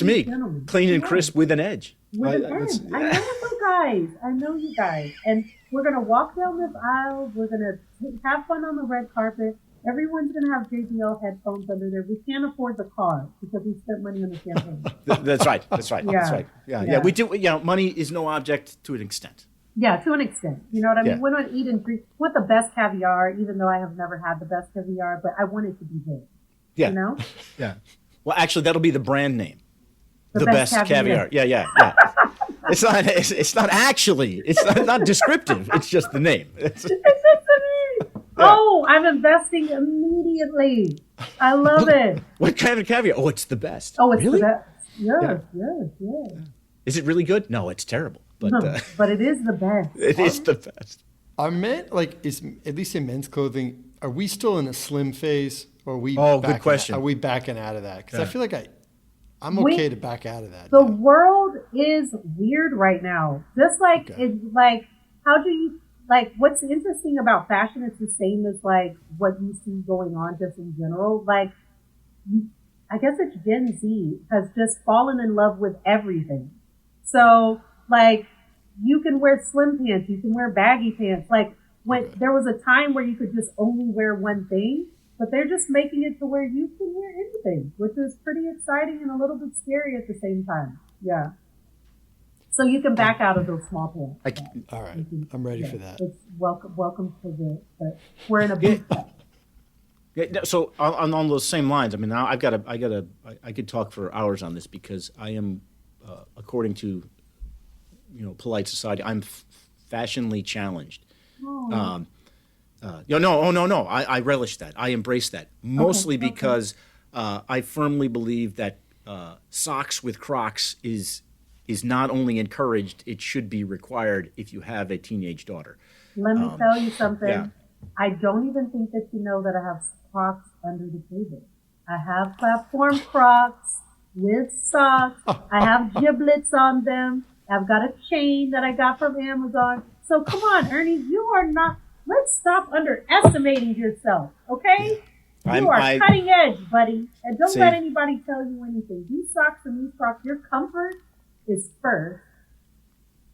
me, clean and crisp with an edge. With an edge. I know you guys, and we're gonna walk down this aisle. We're gonna have fun on the red carpet. Everyone's gonna have JBL headphones under there. We can't afford the car because we spent money on the champagne. That's right. Yeah. We do. Money is no object to an extent. Yeah, to an extent. You know what I mean? We don't eat and drink with the best caviar, even though I have never had the best caviar, but I want it to be good. Yeah. You know? Yeah. Well, actually, that'll be the brand name. The best caviar. Yeah. It's not descriptive. It's just the name. It's just the name. Oh, I'm investing immediately. I love it. What kind of caviar? Oh, it's the best. Oh, it's really? The best. Yes. Is it really good? No, it's terrible. But but it is the best. It is the best. Are men is at least in men's clothing? Are we still in a slim phase, or are we? Good question. Are we backing out of that? Because I feel like I'm okay to back out of that. The world is weird right now. Just like it's like, how do you like? What's interesting about fashion is the same as like what you see going on just in general. Like, I guess it's Gen Z has just fallen in love with everything. So like, you can wear slim pants, you can wear baggy pants. Like there was a time where you could just only wear one thing. But they're just making it to where you can wear anything, which is pretty exciting and a little bit scary at the same time. Yeah. So you can back out of those small pants. All right. I'm ready for that. It's welcome to but we're in a boot camp. Yeah, so on those same lines, I mean, now I could talk for hours on this because I am, according to, polite society, I'm fashionably challenged. Oh. No. I relish that. I embrace that. Mostly because I firmly believe that socks with Crocs is not only encouraged, it should be required if you have a teenage daughter. Let me tell you something. Yeah. I don't even think that you know that I have Crocs under the table. I have platform Crocs with socks. I have giblets on them. I've got a chain that I got from Amazon. So come on, Ernie, you are not... Let's stop underestimating yourself, okay? You are cutting edge, buddy. And don't let anybody tell you anything. These socks and these Crocs, your comfort is first.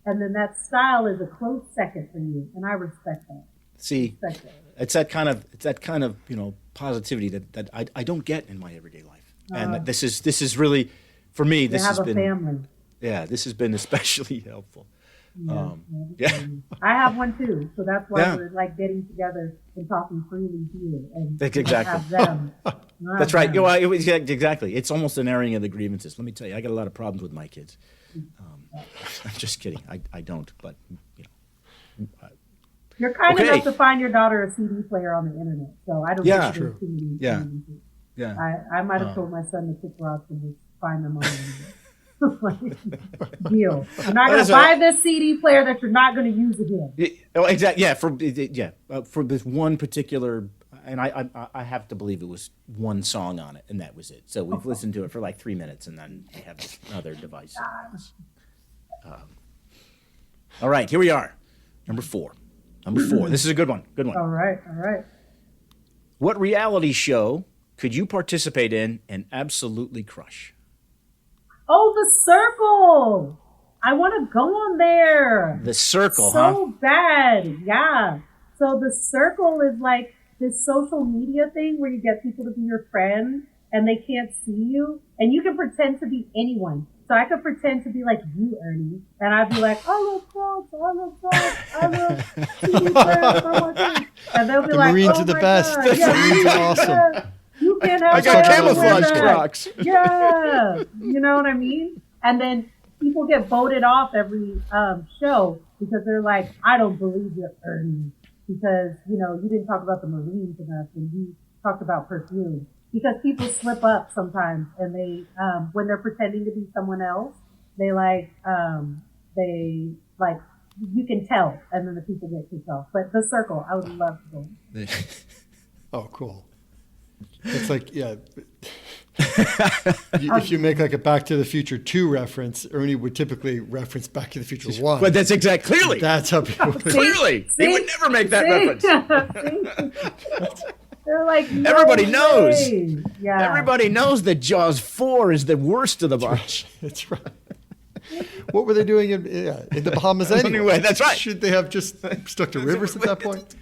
And then that style is a close second for you. And I respect that. It's that kind of positivity that I don't get in my everyday life. And this is really, for me, this has been... family. Yeah, this has been especially helpful. I have one too, so that's why we're like getting together and talking freely here. And exactly. Have them. That's right. Exactly. It's almost an airing of the grievances. Let me tell you, I got a lot of problems with my kids. I'm just kidding. I don't, but you're kind enough to find your daughter a CD player on the internet, so I don't. Yeah, true. Yeah. I might have told my son to pick rocks and just find them on the internet. Deal. You're not going to buy this CD player that you're not going to use again. Exactly. Yeah. For this one particular, and I have to believe it was one song on it, and that was it. So we've listened to it for like 3 minutes, and then we have this other device. All right, here we are. Number four. This is a good one. All right. What reality show could you participate in and absolutely crush? Oh, The Circle. I want to go on there. The Circle, so bad. Yeah. So The Circle is like this social media thing where you get people to be your friend and they can't see you, and you can pretend to be anyone. So I could pretend to be like you, Ernie, and I'd be like, I love frogs, I love frogs, I love TV birds, I want this. And they'll be The like, Marines oh are the my best. God. The Yeah, Marines are awesome. yeah. You can't have I got that. camouflage Crocs. Yeah. You know what I mean? And then people get voted off every show because they're like, I don't believe you're Ernie because, you know, you didn't talk about the Marines enough and you talked about perfume. Because people slip up sometimes and they, when they're pretending to be someone else, they you can tell, and then the people get kicked off. But the circle, I would love to go. Oh, cool. It's like, yeah. If you make like a Back to the Future 2 reference, Ernie would typically reference Back to the Future 1. But that's exactly, clearly. That's how people would. Clearly. He would never make that reference. They're like, no Everybody way. knows. Yeah. Everybody knows that Jaws 4 is the worst of the bunch. That's right. What were they doing in the Bahamas anyway? That's right. Should they have just stuck to rivers at that point?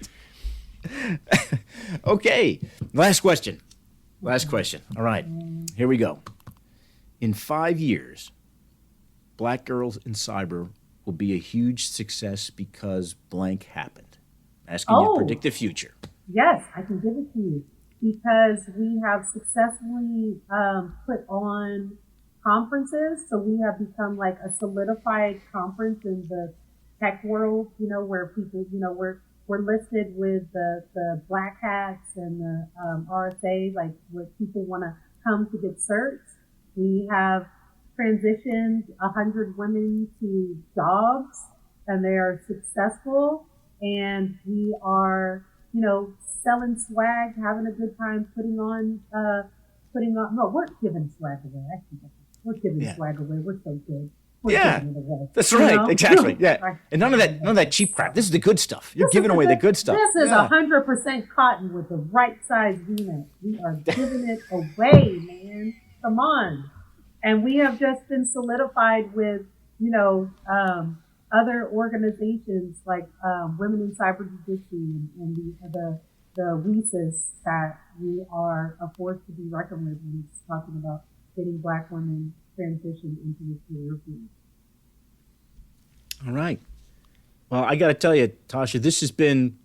Okay. Last question. All right. Here we go. In 5 years, Black Girls in Cyber will be a huge success because blank happened. Asking you to predict the future. Yes, I can give it to you because we have successfully put on conferences. So we have become like a solidified conference in the tech world, you know, where people, you know, we're listed with the Black Hats and the RSA, like where people want to come to get certs. We have transitioned 100 women to jobs and they are successful, and we are, you know, selling swag, having a good time, no, we're giving swag away. We're giving swag away. We're so good. That's right. You know? Exactly. Yeah. Right. And none of that cheap crap. This is the good stuff. You're giving away the good stuff. This is 100% cotton with the right size V-neck. We are giving it away, man. Come on. And we have just been solidified with, you know, other organizations like Women in Cyber Judiciary and the WESIS, that we are a force to be reckoned with when it's talking about getting Black women transitioned into the career field. All right. Well, I got to tell you, Tasha, this has been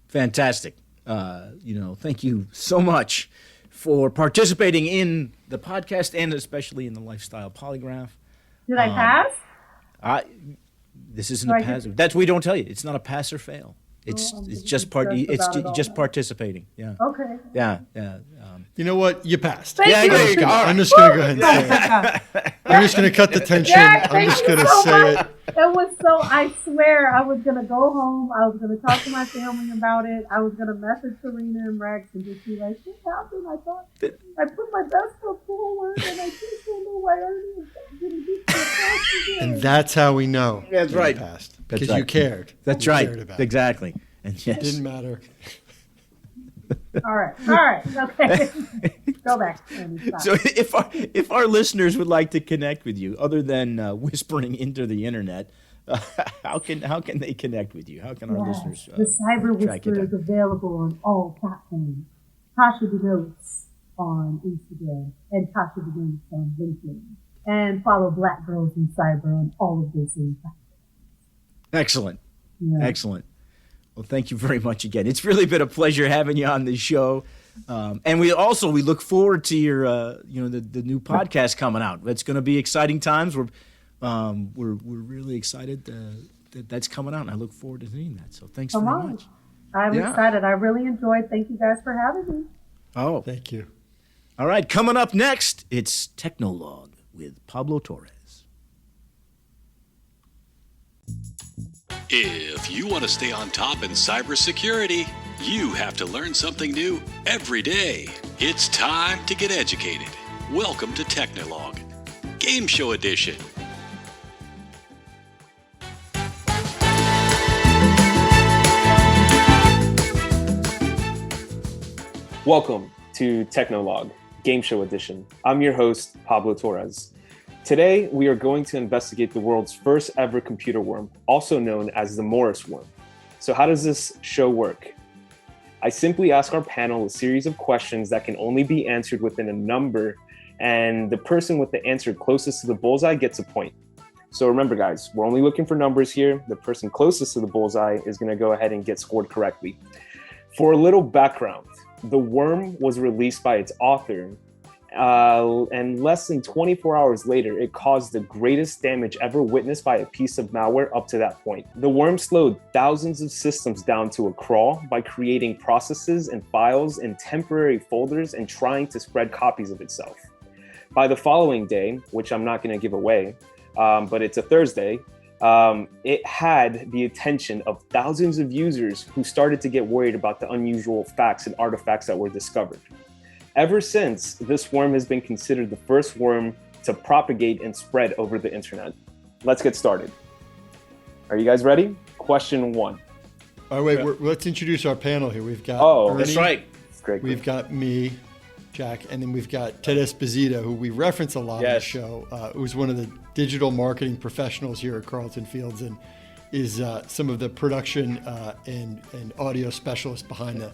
fantastic. You know, thank you so much for participating in the podcast and especially in the Lifestyle Polygraph. Did I pass? This isn't a pass. That's what we don't tell you. It's not a pass or fail. It's just participating. Yeah. Okay. Yeah. You know what? You passed. There you go. I'm just going to go ahead and say it. I'm just going to cut the tension. I'm just going to say it. It was so, I swear, I was going to go home. I was going to talk to my family about it. I was going to message Serena and Rex and just be like, what happened? I thought I put my best foot forward and I just don't know why Ernie didn't get to the class again. And that's how we know. That's right. You passed. Because you cared. That's right. Exactly. And yes. It didn't matter. All right. Okay. Go back. So if our listeners would like to connect with you, other than whispering into the internet, how can they connect with you? How can our listeners? The Cyber Whisperer is available on all platforms. Tashya Denose on Instagram and Tashya Denose on LinkedIn, and follow Black Girls in Cyber on all of those same platforms. Excellent. Yeah. Excellent. Well, thank you very much again. It's really been a pleasure having you on the show. And we look forward to your, the new podcast coming out. That's going to be exciting times. We're really excited that that's coming out, and I look forward to seeing that. So thanks very much. I'm excited. I really enjoyed. Thank you guys for having me. Oh, thank you. All right, coming up next, it's Technologue with Pablo Torres. If you want to stay on top in cybersecurity, you have to learn something new every day. It's time to get educated. Welcome to Technologue, Game Show Edition. Welcome to Technologue, Game Show Edition. I'm your host, Pablo Torres. Today, we are going to investigate the world's first ever computer worm, also known as the Morris worm. So how does this show work? I simply ask our panel a series of questions that can only be answered within a number, and the person with the answer closest to the bullseye gets a point. So remember, guys, we're only looking for numbers here. The person closest to the bullseye is going to go ahead and get scored correctly. For a little background, the worm was released by its author, and less than 24 hours later, it caused the greatest damage ever witnessed by a piece of malware up to that point. The worm slowed thousands of systems down to a crawl by creating processes and files in temporary folders and trying to spread copies of itself. By the following day, which I'm not going to give away, but it's a Thursday, it had the attention of thousands of users who started to get worried about the unusual facts and artifacts that were discovered. Ever since, this worm has been considered the first worm to propagate and spread over the internet. Let's get started. Are you guys ready? Question 1. Oh, wait, let's introduce our panel here. We've got Ernie, that's right. Great. We've got me, Jack, and then we've got Ted Esposito, who we reference a lot on the show, who's one of the digital marketing professionals here at Carleton Fields and is some of the production and audio specialists behind the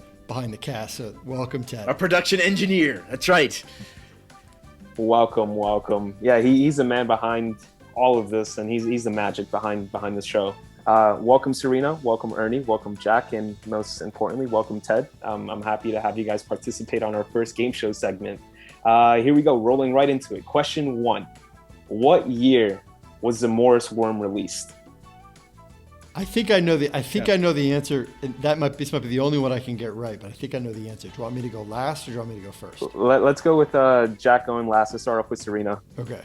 cast. So welcome, Ted. Our production engineer. That's right. Welcome. Yeah, he's the man behind all of this, and he's the magic behind this show. Welcome, Serena. Welcome, Ernie. Welcome, Jack. And most importantly, welcome, Ted. I'm happy to have you guys participate on our first game show segment. Here we go, rolling right into it. Question 1. What year was the Morris worm released? I think I know the answer. And this might be the only one I can get right, but I think I know the answer. Do you want me to go last or do you want me to go first? Let's go with Jack going last. Let's start off with Serena. Okay.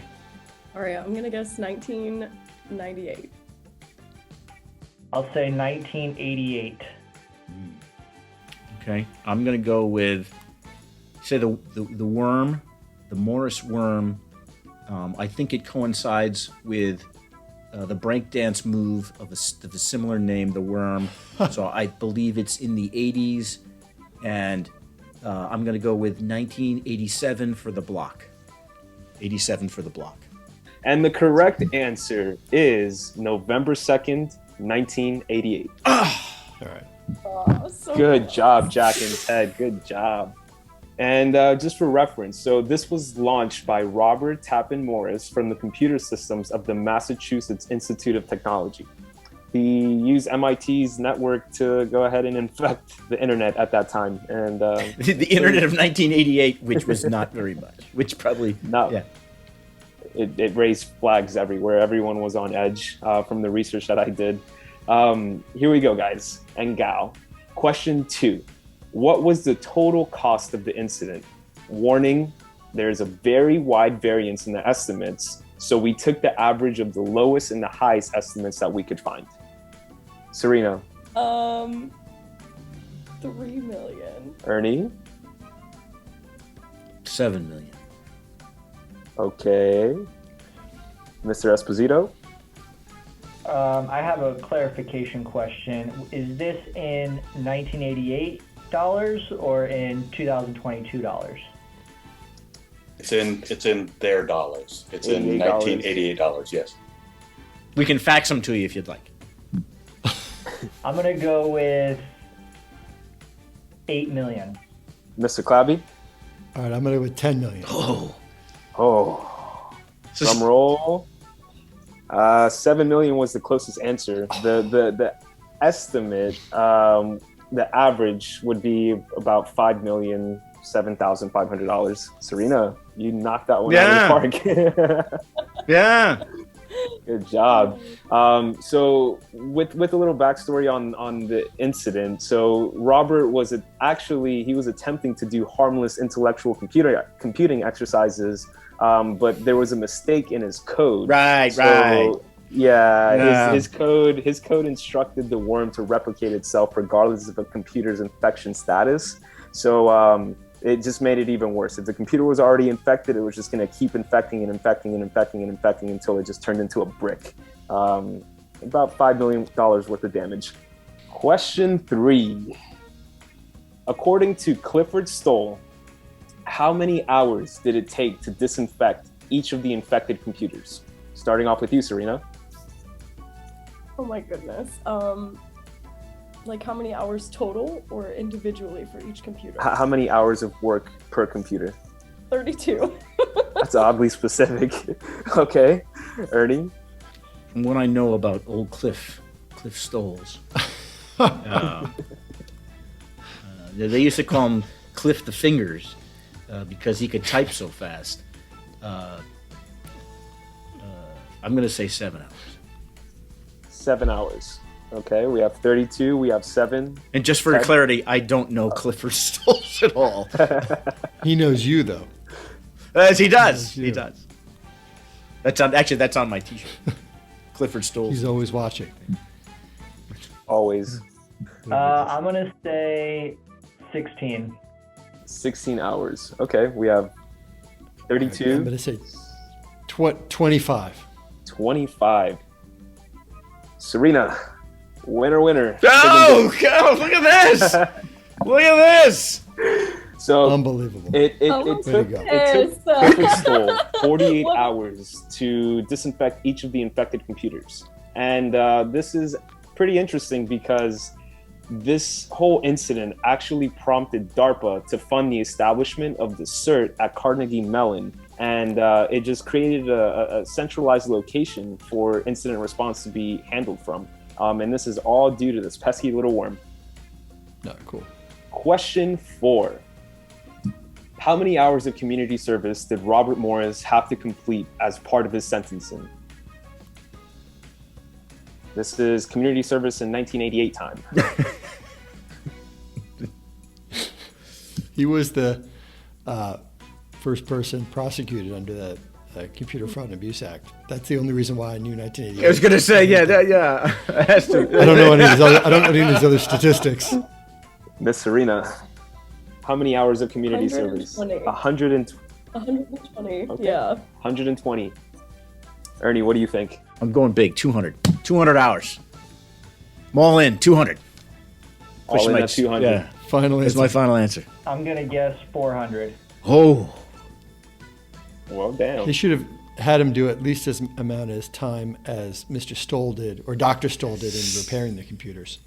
All right, I'm going to guess 1998. I'll say 1988. Okay, I'm going to go with, say the worm, the Morris worm. I think it coincides with the breakdance move of a similar name, the worm. So I believe it's in the 80s, and I'm going to go with 1987 for the block. 87 for the block. And the correct answer is November 2nd, 1988. All right. Good job, Jack and Ted. Good job. And just for reference, so this was launched by Robert Tappan Morris from the computer systems of the Massachusetts Institute of Technology. He used MIT's network to go ahead and infect the internet at that time. And the internet of 1988, which was not very much, which probably not. Yeah. It raised flags everywhere. Everyone was on edge from the research that I did. Here we go, guys and gal. Question 2. What was the total cost of the incident? Warning, there's a very wide variance in the estimates, so we took the average of the lowest and the highest estimates that we could find. Serena. 3 million. Ernie. 7 million. Okay. Mr. Esposito? I have a clarification question. Is this in 1988 dollars or in 2022 dollars? It's in their dollars. It's in 1988 dollars. Yes. We can fax them to you if you'd like. I'm gonna go with 8 million. Mr. Clabby? All right, I'm going to go with 10 million. Oh. Drum roll. 7 million was the closest answer. The estimate, the average would be about $5,007,500. Serena, you knocked that one out of the park. Yeah. Good job. So with a little backstory on the incident. So Robert was attempting to do harmless intellectual computing exercises, but there was a mistake in his code. Right. Yeah, his code instructed the worm to replicate itself regardless of a computer's infection status. So it just made it even worse. If the computer was already infected, it was just going to keep infecting until it just turned into a brick. About $5 million worth of damage. Question 3. According to Clifford Stoll, how many hours did it take to disinfect each of the infected computers? Starting off with you, Serena. Oh my goodness. Like how many hours total or individually for each computer? How many hours of work per computer? 32. That's oddly specific. Okay. Ernie? From what I know about old Cliff Stoles, they used to call him Cliff the Fingers because he could type so fast. I'm going to say 7 hours. 7 hours. Okay, we have 32, we have 7. And just for clarity, I don't know Clifford Stoles at all. He knows you, though. As he does. He does. That's on my t-shirt. Clifford Stoles. He's always watching. Always. I'm going to say 16. 16 hours. Okay, we have 32. I'm going to say 25. 25. Serena, winner. Oh, God, look at this! Look at this! So unbelievable. It took Clifford Stoll 48 hours to disinfect each of the infected computers. And this is pretty interesting because this whole incident actually prompted DARPA to fund the establishment of the CERT at Carnegie Mellon. And it just created a centralized location for incident response to be handled from. And this is all due to this pesky little worm. No, cool. Question 4. How many hours of community service did Robert Morris have to complete as part of his sentencing? This is community service in 1988 time. He was the first person prosecuted under the Computer Fraud and Abuse Act. That's the only reason why I knew 1988. I was going to say, yeah. It has to. I don't know any of his other statistics. Miss Serena, how many hours of community service? 120. 120, Okay. yeah. 120. Ernie, what do you think? I'm going big, 200. 200 hours. I'm all in, 200. All in at 200. Yeah, Final that's answer. my final answer. I'm going to guess 400. Oh. Well, damn. They should have had him do at least as amount as time as Mr. Stoll did, or Dr. Stoll did in repairing the computers.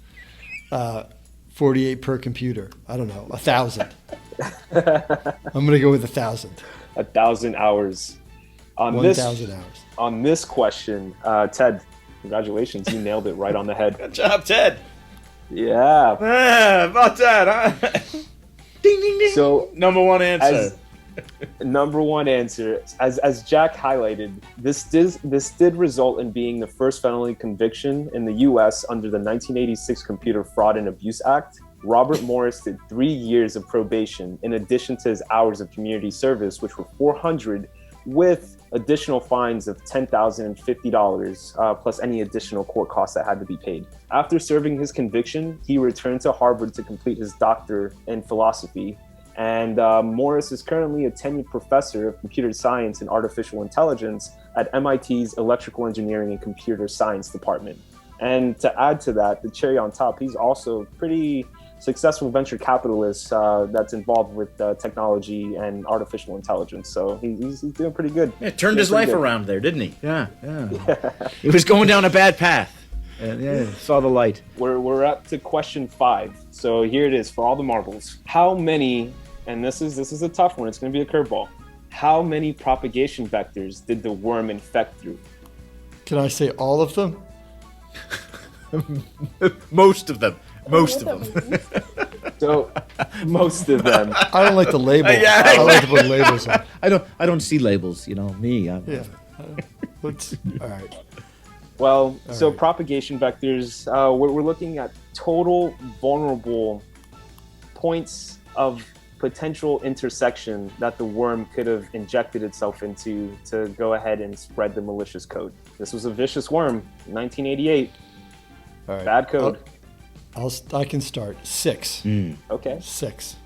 48 per computer. I don't know, 1,000. I'm going to go with 1,000. 1,000 hours. 1,000 hours. On this question, Ted, congratulations. You nailed it right on the head. Good job, Ted. Yeah. About that, huh? Ding, ding, ding. So, number one answer. Number one answer. As Jack highlighted, this did result in being the first felony conviction in the U.S. under the 1986 Computer Fraud and Abuse Act. Robert Morris did 3 years of probation in addition to his hours of community service, which were 400, with additional fines of $10,000 and $50, plus any additional court costs that had to be paid. After serving his conviction, he returned to Harvard to complete his doctorate in philosophy. And Morris is currently a tenured professor of computer science and artificial intelligence at MIT's Electrical Engineering and Computer Science Department. And to add to that, the cherry on top, he's also a pretty successful venture capitalist that's involved with technology and artificial intelligence. So he's doing pretty good. Yeah, turned his life around there, didn't he? Yeah. He was going down a bad path. And saw the light. We're up to question 5. So here it is for all the marbles. How many, and this is a tough one, it's going to be a curveball. How many propagation vectors did the worm infect through? Can I say all of them? Most of them. So most of them. I don't like the label. Yeah, I like to put labels on. I don't see labels, me. Yeah. Let's, all right. Well, so right. propagation vectors, we're looking at total vulnerable points of potential intersection that the worm could have injected itself into to go ahead and spread the malicious code. This was a vicious worm, 1988. All right. Bad code. I can start. 6. Okay. 6.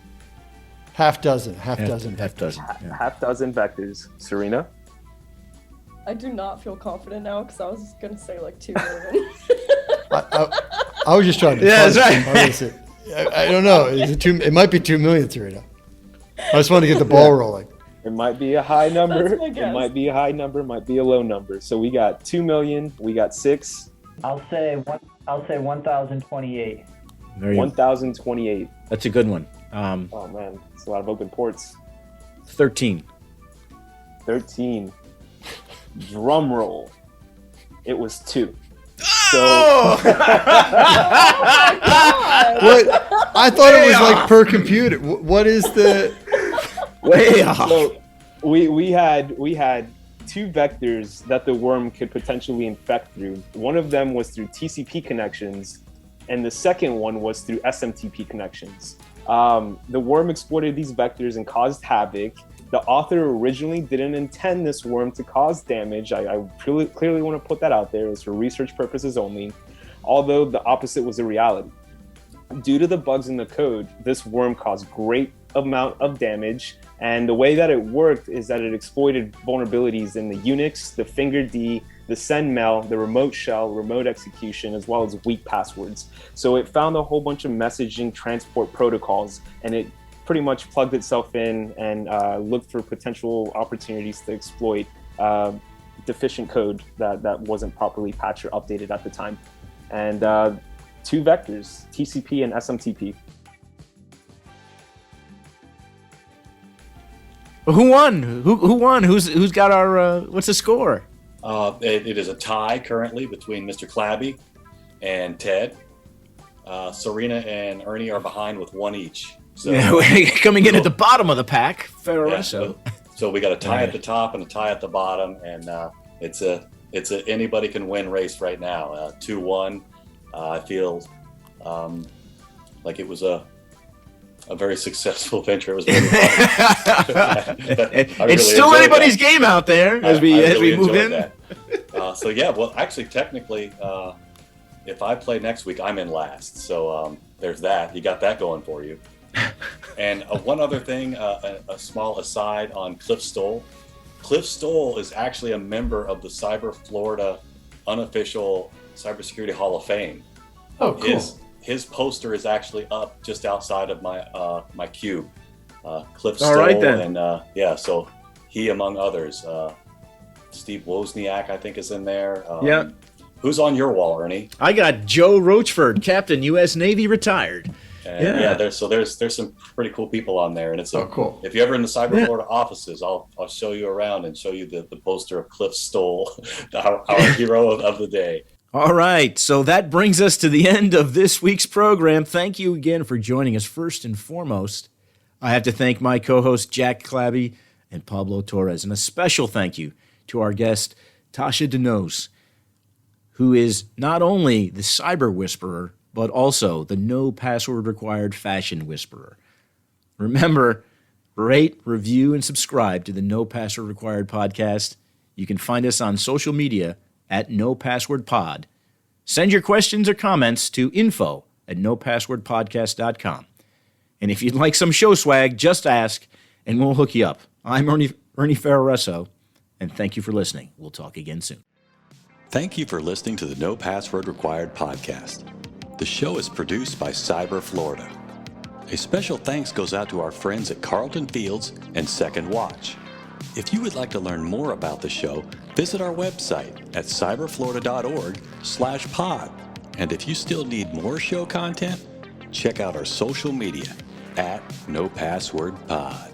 Half dozen. Half dozen. Half dozen vectors. Serena? I do not feel confident now because I was going to say like 2 million. I was just trying to. Yeah, that's right. I don't know. It might be 2 million, Serena. I just want to get the ball rolling. It might be a high number. That's my guess. It might be a high number. Might be a low number. So we got 2 million. We got 6. I'll say 1,028. 1,028. That's a good one. Oh man, it's a lot of open ports. 13. 13. Drum roll. It was 2. What? I thought it was like per computer. What is the way off? So we had 2 vectors that the worm could potentially infect through. One of them was through TCP connections, and the second one was through SMTP connections. The worm exploited these vectors and caused havoc. The author originally didn't intend this worm to cause damage. I clearly want to put that out there. It was for research purposes only, although the opposite was a reality. Due to the bugs in the code, this worm caused great amount of damage, and the way that it worked is that it exploited vulnerabilities in the Unix, the fingered the send mail, the remote shell, remote execution, as well as weak passwords. So it found a whole bunch of messaging transport protocols, and it pretty much plugged itself in and looked for potential opportunities to exploit deficient code that wasn't properly patched or updated at the time. And 2 vectors, TCP and SMTP. Who won? Who won? Who's got our? What's the score? It is a tie currently between Mr. Clabby and Ted. Serena and Ernie are behind with 1 each. So coming in at the bottom of the pack, Ferreso. So we got a tie at the top and a tie at the bottom, and it's a anybody can win race right now. 2-1. I feel like it was a very successful venture. It was very fun. It's still anybody's game out there as we move in. So yeah, well, actually, technically, if I play next week, I'm in last. So there's that. You got that going for you. And one other thing, a small aside on Cliff Stoll. Cliff Stoll is actually a member of the Cyber Florida unofficial Cybersecurity Hall of Fame. Oh, cool. His poster is actually up just outside of my cube. Cliff Stoll. All right, then. And so he, among others, Steve Wozniak, I think, is in there. Yeah. Who's on your wall, Ernie? I got Joe Rochford, Captain, U.S. Navy, retired. And there's some pretty cool people on there, and it's cool. If you're ever in the Cyber Florida offices, I'll show you around and show you the poster of Cliff Stoll, our hero of the day. All right, so that brings us to the end of this week's program. Thank you again for joining us. First and foremost, I have to thank my co-hosts Jack Clabby and Pablo Torres, and a special thank you to our guest Tashya Denose, who is not only the cyber whisperer, but also the no password required fashion whisperer. Remember, rate, review, and subscribe to the No Password Required podcast. You can find us on social media at NoPasswordPod. Send your questions or comments to info@nopasswordpodcast.com. And if you'd like some show swag, just ask, and we'll hook you up. I'm Ernie Ferreso, and thank you for listening. We'll talk again soon. Thank you for listening to the No Password Required podcast. The show is produced by Cyber Florida. A special thanks goes out to our friends at Carlton Fields and Second Watch. If you would like to learn more about the show, visit our website at cyberflorida.org/pod. And if you still need more show content, check out our social media at NoPasswordPod.